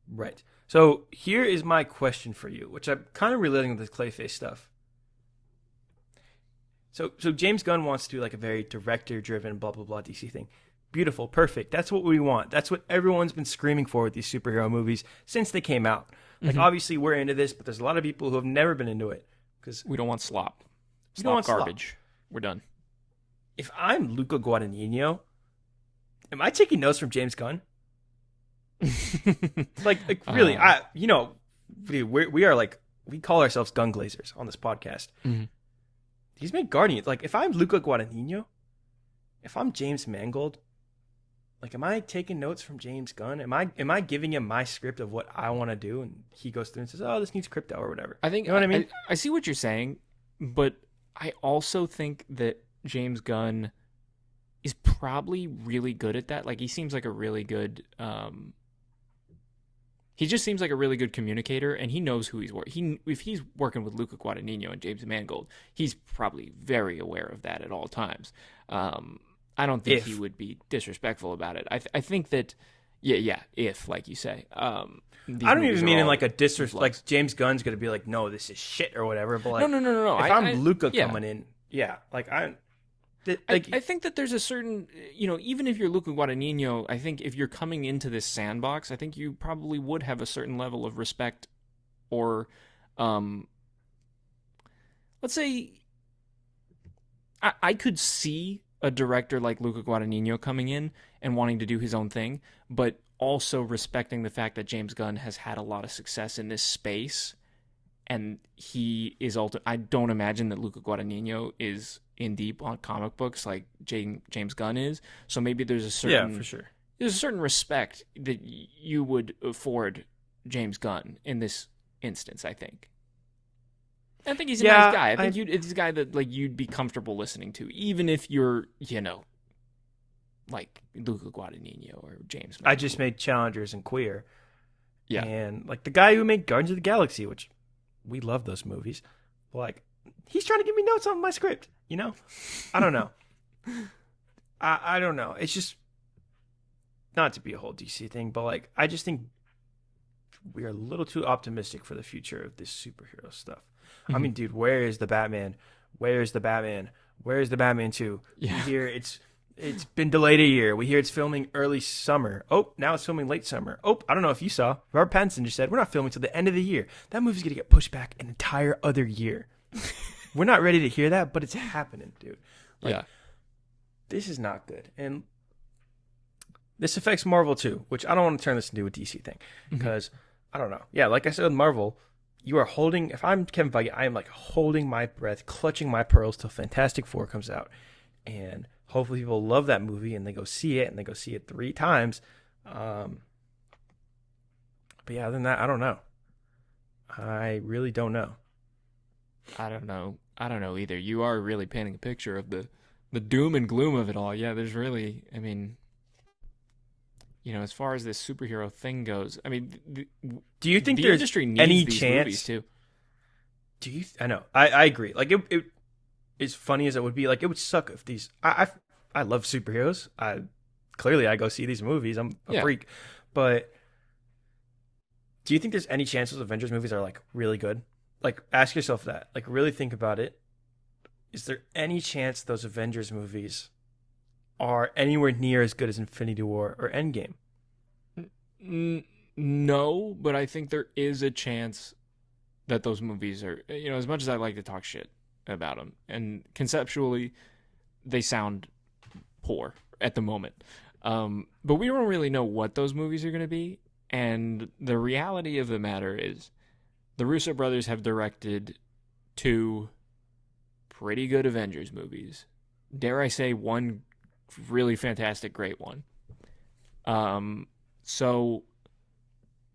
Right. So here is my question for you, which I'm kind of relating with this Clayface stuff. So James Gunn wants to do a very director-driven blah, blah, blah DC thing. Beautiful, perfect. That's what we want. That's what everyone's been screaming for with these superhero movies since they came out. Obviously we're into this, but there's a lot of people who have never been into it. Because we don't want slop. Slop garbage. We're done. if I'm Luca Guadagnino, am I taking notes from James Gunn? like really, we are like, we call ourselves gun glazers on this podcast. Mm-hmm. He's made Guardians. Like, if I'm Luca Guadagnino, if I'm James Mangold, like, am I taking notes from James Gunn? Am I giving him my script of what I want to do, and he goes through and says, "Oh, this needs crypto" or whatever? I think, you know what I mean. I see what you're saying, but I also think that James Gunn is probably really good at that. Like, he seems like a really good. He just seems like a really good communicator, and he knows who he's working. If he's working with Luca Guadagnino and James Mangold, he's probably very aware of that at all times. I don't think he would be disrespectful about it. I think that, if, like you say. I don't even mean in like a disrespect. Like, James Gunn's going to be like, no, this is shit or whatever. But like, no. If I'm Luca coming in, I think that there's a certain, even if you're Luca Guadagnino, I think if you're coming into this sandbox, I think you probably would have a certain level of respect, or, let's say, I could see a director like Luca Guadagnino coming in and wanting to do his own thing, but also respecting the fact that James Gunn has had a lot of success in this space, and he is I don't imagine that Luca Guadagnino is in deep on comic books like James Gunn is. So maybe there's a certain for sure. There's a certain respect that you would afford James Gunn in this instance. I think he's a nice guy. I think it's a guy that like you'd be comfortable listening to, even if you're like Luca Guadagnino or James. I just made Challengers and Queer, and like the guy who made Guardians of the Galaxy, which we love those movies. Like, he's trying to give me notes on my script. I don't know. I don't know. It's just not to be a whole DC thing, but like, I just think we are a little too optimistic for the future of this superhero stuff. Mm-hmm. I mean, dude, where is the Batman? Where's the Batman? Where's the Batman 2? Yeah. We hear it's been delayed a year. We hear it's filming early summer. Oh, now it's filming late summer. Oh, I don't know if you saw. Robert Pattinson just said, we're not filming till the end of the year. That movie's going to get pushed back an entire other year. We're not ready to hear that, but it's happening, dude. Like, this is not good. And this affects Marvel too, which I don't want to turn this into a DC thing, because I don't know. Yeah, like I said with Marvel, you are holding, if I'm Kevin Feige, I am like holding my breath, clutching my pearls till Fantastic Four comes out. And hopefully people love that movie and they go see it, and they go see it 3 times. But yeah, other than that, I don't know. I really don't know. I don't know either. You are really painting a picture of the doom and gloom of it all. Yeah, there's really, I mean, as far as this superhero thing goes, I mean, do you think the there's industry needs any these chance movies too? Do you? I know. I agree. Like, it as funny as it would be, like, it would suck if these. I love superheroes. Clearly I go see these movies. I'm a freak. But do you think there's any chance those Avengers movies are like really good? Like, ask yourself that. Like, really think about it. Is there any chance those Avengers movies are anywhere near as good as Infinity War or Endgame? No, but I think there is a chance that those movies are, as much as I like to talk shit about them, and conceptually they sound poor at the moment. But we don't really know what those movies are going to be. And the reality of the matter is the Russo brothers have directed 2 pretty good Avengers movies. Dare I say one really fantastic, great one. So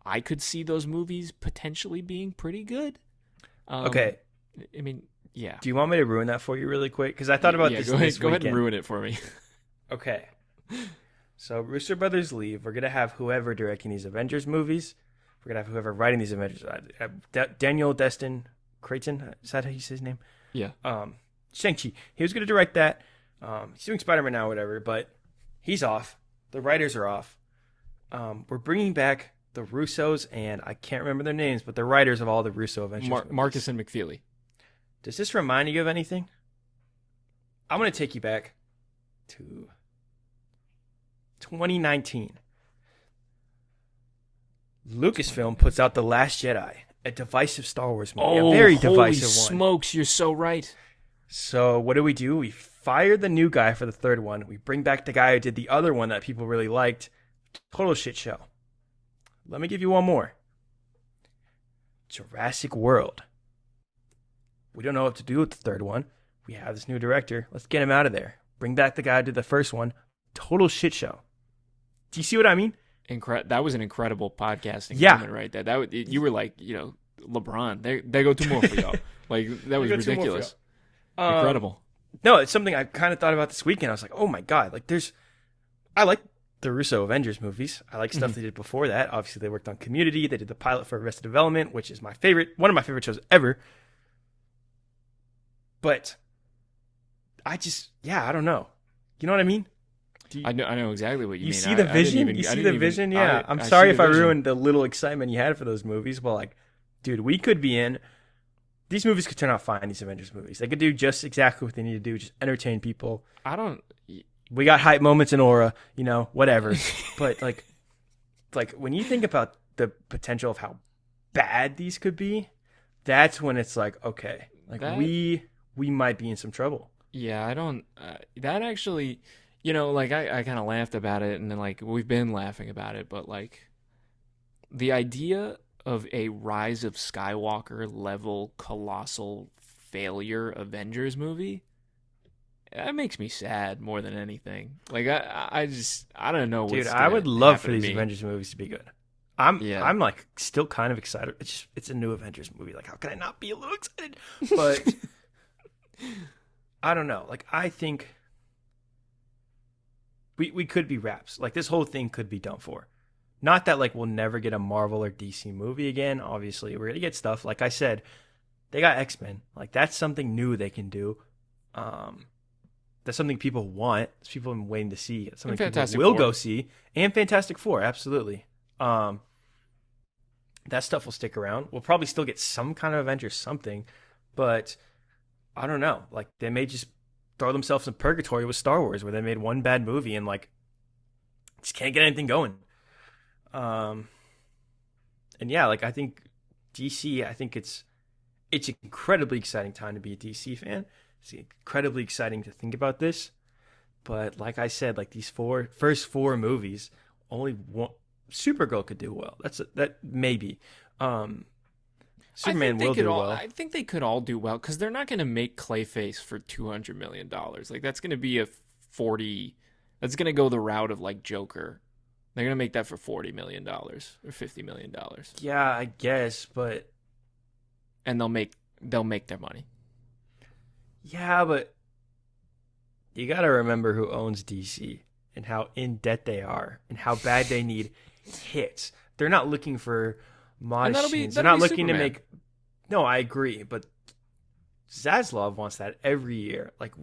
I could see those movies potentially being pretty good. Okay. I mean, yeah. Do you want me to ruin that for you really quick? Because I thought about this. Go ahead and ruin it for me. Okay. So Russo brothers leave. We're gonna have whoever directing these Avengers movies. We're gonna have whoever writing these Avengers. Daniel Destin Creighton. Is that how you say his name? Yeah. Shang-Chi. He was gonna direct that. He's doing Spider-Man now, whatever. But he's off. The writers are off. We're bringing back the Russos, and I can't remember their names, but the writers of all the Russo Avengers movies. Marcus and McFeely. Does this remind you of anything? I'm gonna take you back to 2019. Lucasfilm puts out The Last Jedi, a divisive Star Wars movie, a very divisive holy one. Smokes, you're so right. So what do? We fire the new guy for the third one. We bring back the guy who did the other one that people really liked. Total shit show. Let me give you one more. Jurassic World. We don't know what to do with the third one. We have this new director. Let's get him out of there. Bring back the guy who did the first one. Total shit show. Do you see what I mean? That was an incredible podcasting Yeah. moment right there. You were like, LeBron. They go 2 more for y'all. Like that was There go 2 more for ridiculous. y'all. Incredible. No, it's something I kind of thought about this weekend. I was like, oh my God. Like I like the Russo Avengers movies. I like stuff they did before that. Obviously, they worked on Community. They did the pilot for Arrested Development, which is one of my favorite shows ever. But I don't know. You know what I mean? I know exactly what you mean. See the vision? You see the vision? Yeah. I'm sorry if I ruined the little excitement you had for those movies, but like, dude, we could be in. These movies could turn out fine, these Avengers movies. They could do just exactly what they need to do, just entertain people. We got hype moments in Aura, whatever. But like when you think about the potential of how bad these could be, that's when it's like, okay, like we might be in some trouble. Yeah, I don't. That actually, like I kind of laughed about it, and then like we've been laughing about it, but like the idea of a Rise of Skywalker level colossal failure Avengers movie, that makes me sad more than anything. Like I don't know. Dude, I would love for these Avengers movies to be good. I'm like still kind of excited. It's a new Avengers movie. Like, how can I not be a little excited? But I don't know. Like, I think we could be wraps. Like, this whole thing could be done for. Not that like we'll never get a Marvel or DC movie again. Obviously, we're gonna get stuff. Like I said, they got X-Men. Like, that's something new they can do. That's something people want. It's people have been waiting to see. It's something people will go see. And Fantastic Four, absolutely. That stuff will stick around. We'll probably still get some kind of Avengers something, but I don't know. Like, they may just throw themselves in purgatory with Star Wars, where they made one bad movie and like just can't get anything going. And yeah, like I think DC, I think it's incredibly exciting time to be a DC fan. It's incredibly exciting to think about this. But like I said, like these first four movies, only one Supergirl could do well. That maybe. Superman will do well. I think they could all do well because they're not going to make Clayface for $200 million. Like, that's going to be that's going to go the route of like Joker. They're going to make that for $40 million or $50 million. Yeah, I guess, but and they'll make their money. Yeah, but you got to remember who owns DC and how in debt they are and how bad they need hits. They're not looking for mod scenes. They're not looking Superman. to make. No, I agree, but Zaslav wants that every year. Like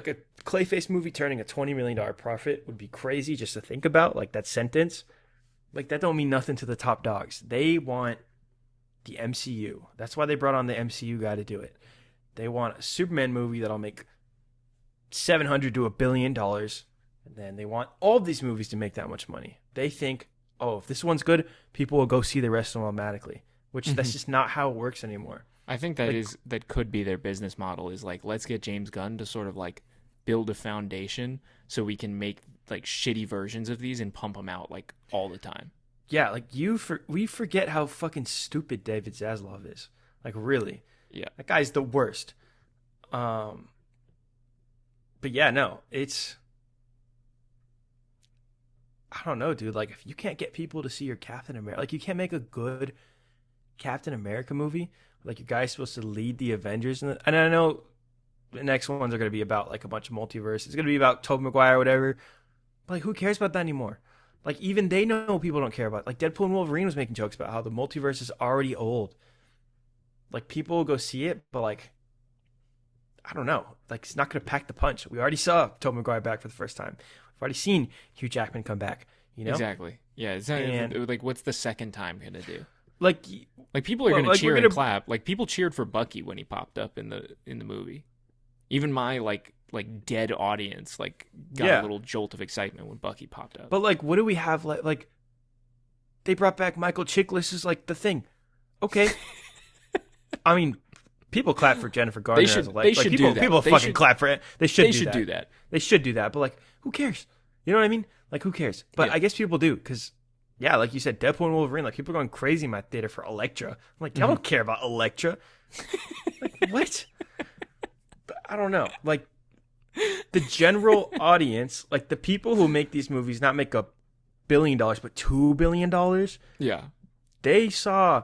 a Clayface movie turning a $20 million profit would be crazy just to think about. Like, that sentence, like, that don't mean nothing to the top dogs. They want the MCU. That's why they brought on the MCU guy to do it. They want a Superman movie that'll make $700 to $1 billion, and then they want all of these movies to make that much money. They think, oh, if this one's good, people will go see the rest of them automatically, which that's just not how it works anymore. I think that could be their business model, is like, let's get James Gunn to sort of like build a foundation so we can make like shitty versions of these and pump them out like all the time. Yeah, like we forget how fucking stupid David Zaslav is. Like, really. Yeah. That guy's the worst. But yeah, no, it's, I don't know, dude. Like, if you can't get people to see your Captain America, like, you can't make a good Captain America movie. Like, your guy's supposed to lead the Avengers, and I know the next ones are going to be about like a bunch of multiverse. It's going to be about Tobey Maguire or whatever. But like, who cares about that anymore? Like, even they know people don't care about it. Like, Deadpool and Wolverine was making jokes about how the multiverse is already old. Like, people will go see it, but like, I don't know. Like, it's not going to pack the punch. We already saw Tobey Maguire back for the first time. We've already seen Hugh Jackman come back. You know? Exactly. Yeah. It's not, like, what's the second time going to do? Like people are going to cheer and clap. Like, people cheered for Bucky when he popped up in the movie. Even my like dead audience like got a little jolt of excitement when Bucky popped up. But like, what do we have? Like they brought back Michael Chiklis as like the Thing. Okay. I mean, people clap for Jennifer Garner as Alexa. They should people, do that. People fucking clap for it. They should do that. They should do that. But like, who cares? You know what I mean? Like, who cares? But I guess people do because, yeah, like you said, Deadpool and Wolverine. Like, people are going crazy in my theater for Elektra. I'm like, I don't care about Elektra. Like, what? But I don't know. Like, the general audience, like the people who make these movies, not make $1 billion, but $2 billion. Yeah, they saw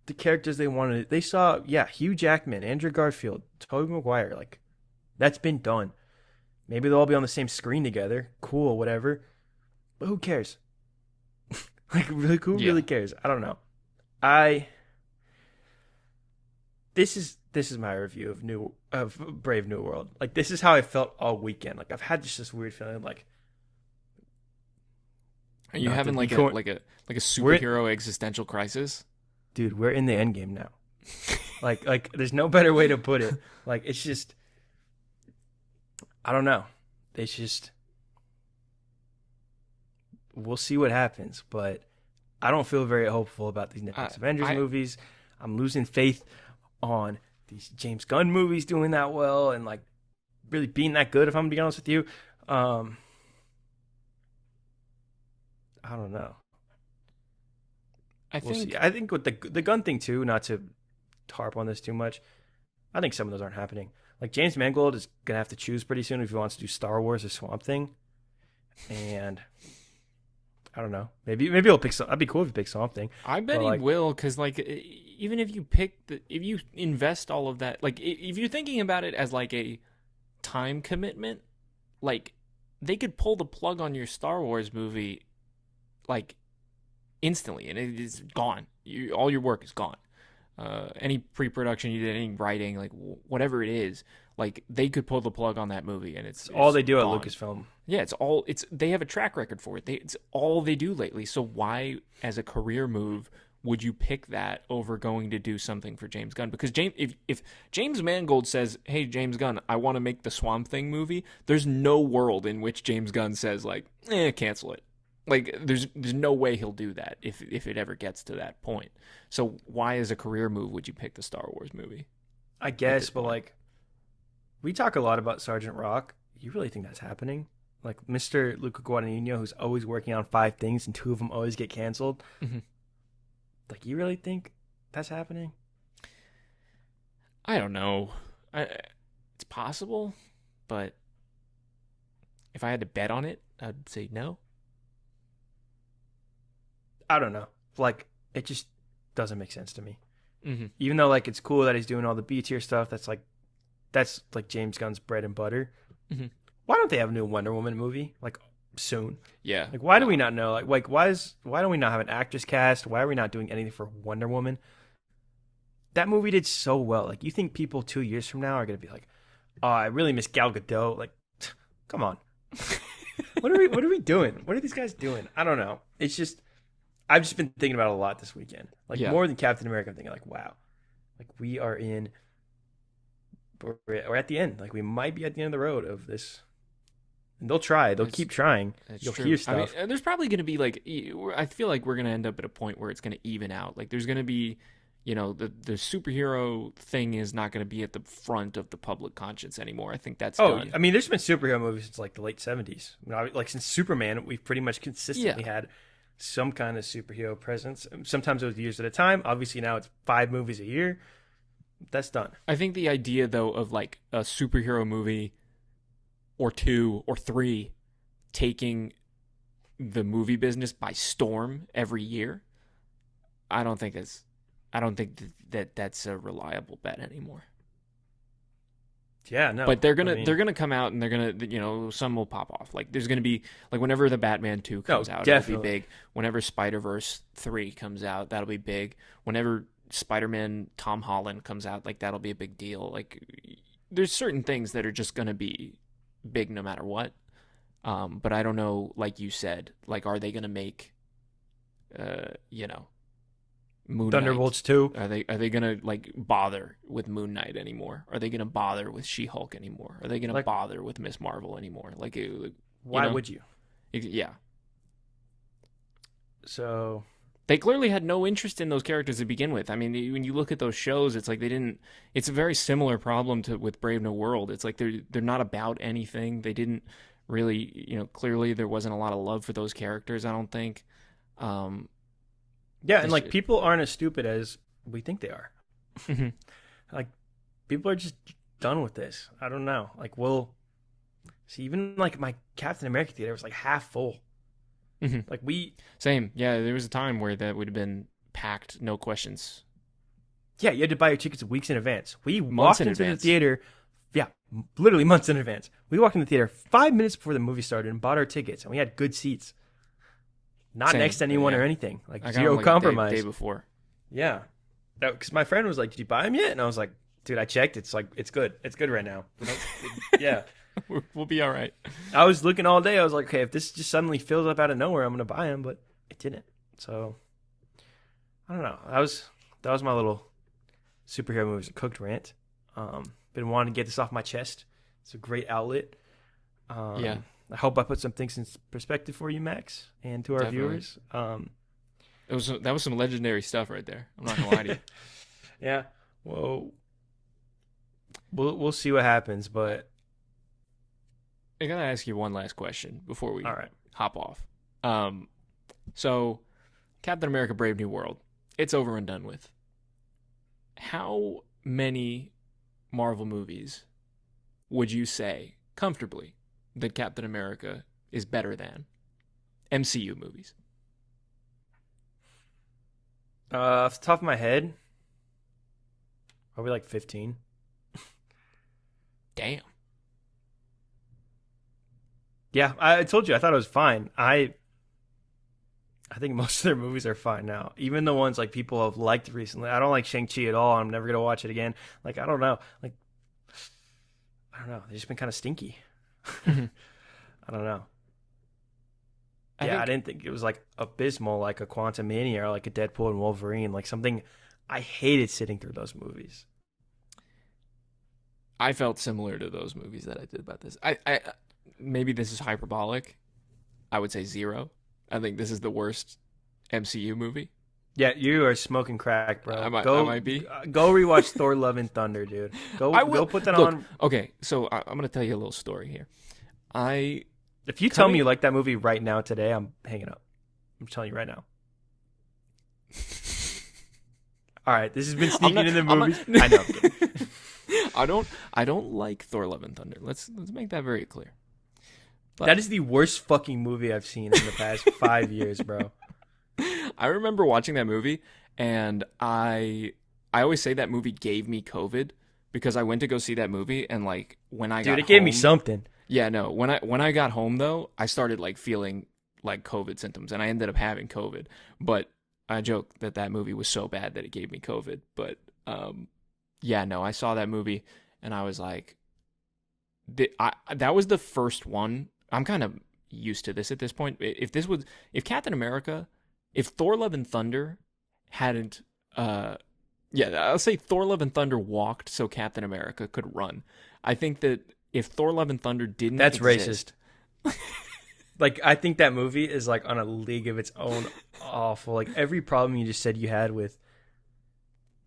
the characters they wanted. They saw, Hugh Jackman, Andrew Garfield, Tobey Maguire. Like, that's been done. Maybe they'll all be on the same screen together. Cool, whatever. But who cares? Like, really, who really cares? I don't know. This is my review of Brave New World. Like, this is how I felt all weekend. Like, I've had just this weird feeling. Like, are you having like a superhero existential crisis? Dude, we're in the end game now. like there's no better way to put it. Like, it's just, I don't know. It's just, we'll see what happens, but I don't feel very hopeful about these Netflix Avengers movies. I'm losing faith on these James Gunn movies doing that well and like really being that good, if I'm gonna be honest with you. I don't know. We'll see. I think with the Gunn thing too, not to harp on this too much, I think some of those aren't happening. Like, James Mangold is gonna have to choose pretty soon if he wants to do Star Wars or Swamp Thing, and I don't know. Maybe he'll pick some. That'd be cool if he picks Swamp Thing. I bet he will, because like, even if you if you invest all of that, like if you're thinking about it as like a time commitment, like they could pull the plug on your Star Wars movie, like instantly, and it is gone. All your work is gone. Any pre-production you did, any writing, like whatever it is, like they could pull the plug on that movie, and it's all they do gone. at Lucasfilm. Yeah, they have a track record for it. It's all they do lately. So why, as a career move, would you pick that over going to do something for James Gunn? Because if James Mangold says, "Hey, James Gunn, I want to make the Swamp Thing movie," there's no world in which James Gunn says like, cancel it. Like, there's no way he'll do that if it ever gets to that point. So why, as a career move, would you pick the Star Wars movie? I guess, but like, we talk a lot about Sergeant Rock. You really think that's happening? Like, Mr. Luca Guadagnino, who's always working on 5 things and 2 of them always get canceled. Mm-hmm. Like, you really think that's happening? I don't know. It's possible, but if I had to bet on it, I'd say no. I don't know. Like, it just doesn't make sense to me. Mm-hmm. Even though, like, it's cool that he's doing all the B tier stuff. That's like James Gunn's bread and butter. Mm-hmm. Why don't they have a new Wonder Woman movie like soon? Yeah. Like, why do we not know? Like why don't we not have an actress cast? Why are we not doing anything for Wonder Woman? That movie did so well. Like, you think people 2 years from now are gonna be like, "Oh, I really miss Gal Gadot." Like, come on. What are we doing? What are these guys doing? I don't know. It's just, I've just been thinking about it a lot this weekend. Like, more than Captain America, I'm thinking like, wow, like we're at the end. Like, we might be at the end of the road of this. And they'll try. They'll keep trying. You'll hear stuff. I mean, there's probably going to be like, I feel like we're going to end up at a point where it's going to even out. Like, there's going to be, the superhero thing is not going to be at the front of the public conscience anymore. I think that's done. I mean, there's been superhero movies since like the late 70s. Like, since Superman, we've pretty much consistently had some kind of superhero presence. Sometimes it was years at a time. Obviously, now it's 5 movies a year. That's done. I think the idea, though, of like a superhero movie or 2 or 3 taking the movie business by storm every year, I don't think that's a reliable bet anymore. Yeah, no. But they're gonna come out and they're gonna, some will pop off. Like, there's gonna be, like, whenever the Batman 2 comes out, definitely. It'll be big. Whenever Spider-Verse 3 comes out, that'll be big. Whenever Spider-Man Tom Holland comes out, like, that'll be a big deal. Like, there's certain things that are just gonna be big no matter what. But I don't know, like you said, like, are they gonna make Moon Thunderbolts Knight? 2? Are they gonna like bother with Moon Knight anymore? Are they gonna bother with She-Hulk anymore? Are they gonna bother with Miss Marvel anymore? Why would you? Yeah. So They clearly had no interest in those characters to begin with. I mean, when you look at those shows, it's like they didn't. It's a very similar problem to with Brave New World. It's like they're not about anything. They didn't really, clearly there wasn't a lot of love for those characters. I don't think. Um, Yeah, and like people aren't as stupid as we think they are. Like people are just done with this. I don't know. Like we'll see. Even like my Captain America theater was like half full. Like same. Yeah, there was a time where that would have been packed, no questions. Yeah, you had to buy your tickets weeks in advance. We Months walked in into advance. the theater. Yeah, literally months in advance. We walked in the theater 5 minutes before the movie started and bought our tickets, and we had good seats. Not Same. next to anyone Yeah. or anything. Like I got zero them, like, compromise. day before. Yeah, because my friend was like, "Did you buy them yet?" And I was like, "Dude, I checked. It's like it's good. It's good right now." Yeah. We'll be all right. I was looking all day. I was like, okay, if this just suddenly fills up out of nowhere, I'm gonna buy them, but it didn't. So I don't know. That was my little superhero movies cooked rant. Been wanting to get this off my chest. It's a great outlet. Yeah. I hope I put some things in perspective for you, Max, and to our Definitely. viewers. That was some legendary stuff right there. I'm not gonna lie to you. Yeah. Well, we'll see what happens, but I gotta ask you one last question before we all right. hop off. So Captain America: Brave New World, it's over and done with. How many Marvel movies would you say comfortably that Captain America is better than MCU movies? Off the top of my head, probably like 15. Damn. Yeah, I told you I thought it was fine. I think most of their movies are fine now. Even the ones like people have liked recently. I don't like Shang-Chi at all. I'm never gonna watch it again. Like I don't know. Like I don't know. They've just been kind of stinky. I don't know. I didn't think it was like abysmal, like a Quantumania or like a Deadpool and Wolverine, like something. I hated sitting through those movies. I felt similar to those movies that I did about this. I maybe this is hyperbolic. I would say 0. I think this is the worst MCU movie. Yeah, you are smoking crack, bro. I might be. Go rewatch Thor: Love and Thunder, dude. Go put that on. Okay, so I'm going to tell you a little story here. If you tell me you like that movie right now today, I'm hanging up. I'm telling you right now. All right, this has been sneaking in the movies. I know. I'm kidding. I don't like Thor: Love and Thunder. Let's make that very clear. But That is the worst fucking movie I've seen in the past 5 years, bro. I remember watching that movie, and I always say that movie gave me COVID because I went to go see that movie, and like when I got Dude, it gave me home- something. Yeah, no. When I got home though, I started like feeling like COVID symptoms, and I ended up having COVID. But I joke that movie was so bad that it gave me COVID. But yeah, no. I saw that movie, and I was like, that was the first one. I'm kind of used to this at this point. If Captain America, if Thor: Love and Thunder hadn't, I'll say Thor: Love and Thunder walked so Captain America could run. I think that if Thor: Love and Thunder didn't That's exist, racist. Like, I think that movie is like on a league of its own awful. Like, every problem you just said you had with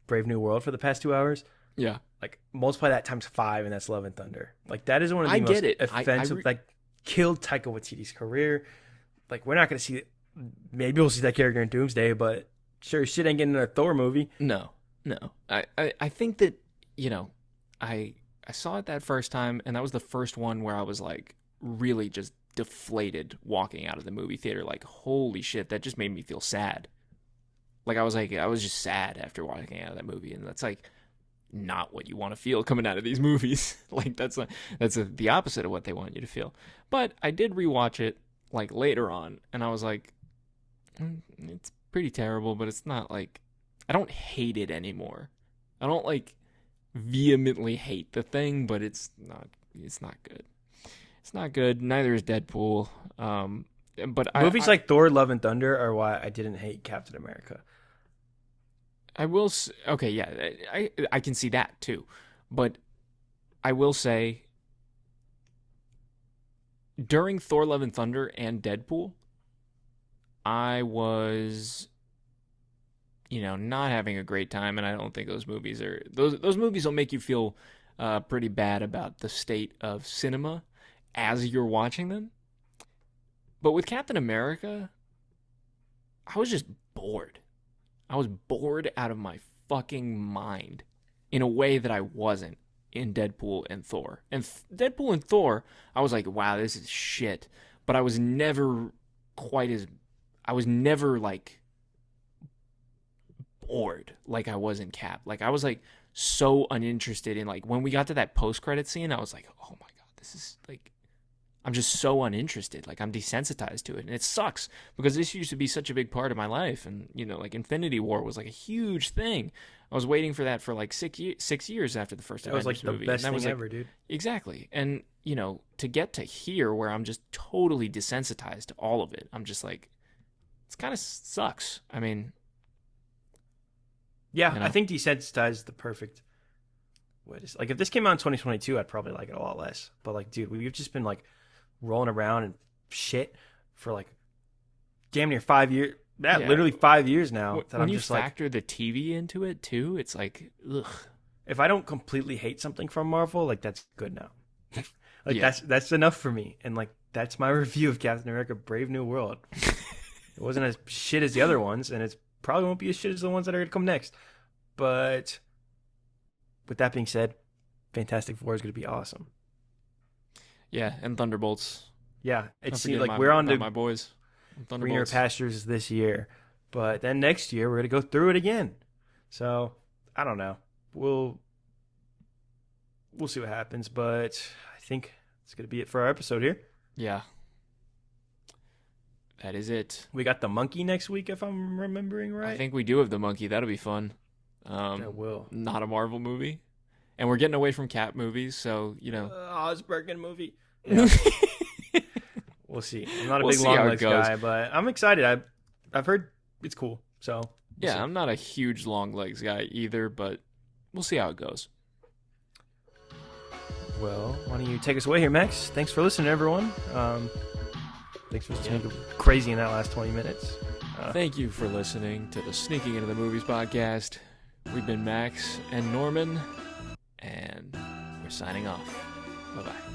Brave New World for the past 2 hours, yeah, like, multiply that times 5, and that's Love and Thunder. Like, that is one of the I most get it. offensive, like, killed Taika Waititi's career. Like, we're not going to see it. Maybe we'll see that character in Doomsday, but sure shit ain't getting in a Thor movie. no. I think that I saw it that first time, and that was the first one where I was like really just deflated walking out of the movie theater. Like, holy shit, that just made me feel sad. Like, I was just sad after walking out of that movie, and that's like not what you want to feel coming out of these movies. Like, that's the opposite of what they want you to feel. But I did rewatch it like later on, and I was like, it's pretty terrible, but it's not like I don't hate it anymore. I don't like vehemently hate the thing, but it's not good. It's not good. Neither is Deadpool. But Movies like Thor: Love and Thunder are why I didn't hate Captain America. I will. Okay, yeah, I can see that too, but I will say during Thor: Love and Thunder and Deadpool, I was not having a great time, and I don't think those movies are those movies will make you feel pretty bad about the state of cinema as you're watching them. But with Captain America, I was just bored. I was bored out of my fucking mind in a way that I wasn't in Deadpool and Thor. And Deadpool and Thor, I was like, wow, this is shit. But I was never like bored like I was in Cap. Like I was like so uninterested in, like, when we got to that post-credit scene, I was like, oh my God, this is like, I'm just so uninterested. Like, I'm desensitized to it. And it sucks because this used to be such a big part of my life. And, like, Infinity War was like a huge thing. I was waiting for that for like 6 years after the first Avengers movie. That was like the best thing ever, dude. Exactly. And, to get to here where I'm just totally desensitized to all of it, I'm just like, it's kind of sucks. I mean, yeah, I think desensitized is the perfect way to, like, if this came out in 2022, I'd probably like it a lot less. But, like, dude, we've just been like rolling around and shit for like damn near 5 years. Literally 5 years now. When I'm just factor the TV into it too, it's like, ugh. If I don't completely hate something from Marvel, like, that's good now. Like, that's enough for me. And, like, that's my review of Captain America: Brave New World. It wasn't as shit as the other ones, and it's probably won't be as shit as the ones that are going to come next. But with that being said, Fantastic Four is going to be awesome. Yeah, and Thunderbolts. Yeah, it seems like we're on to my boys. greener pastures this year, but then next year we're going to go through it again. So I don't know. We'll see what happens, but I think it's going to be it for our episode here. Yeah. That is it. We got the monkey next week, if I'm remembering right. I think we do have the monkey. That'll be fun. That will. Not a Marvel movie. And we're getting away from Cap movies, so, Osbergen movie. Yeah. We'll see. I'm not a big long legs guy, but I'm excited. I've heard it's cool. So we'll see. I'm not a huge long legs guy either, but we'll see how it goes. Well, why don't you take us away here, Max? Thanks for listening, everyone. Thanks for listening. Crazy in that last 20 minutes. Thank you for listening to the Sneaking Into the Movies podcast. We've been Max and Norman, and we're signing off. Bye-bye.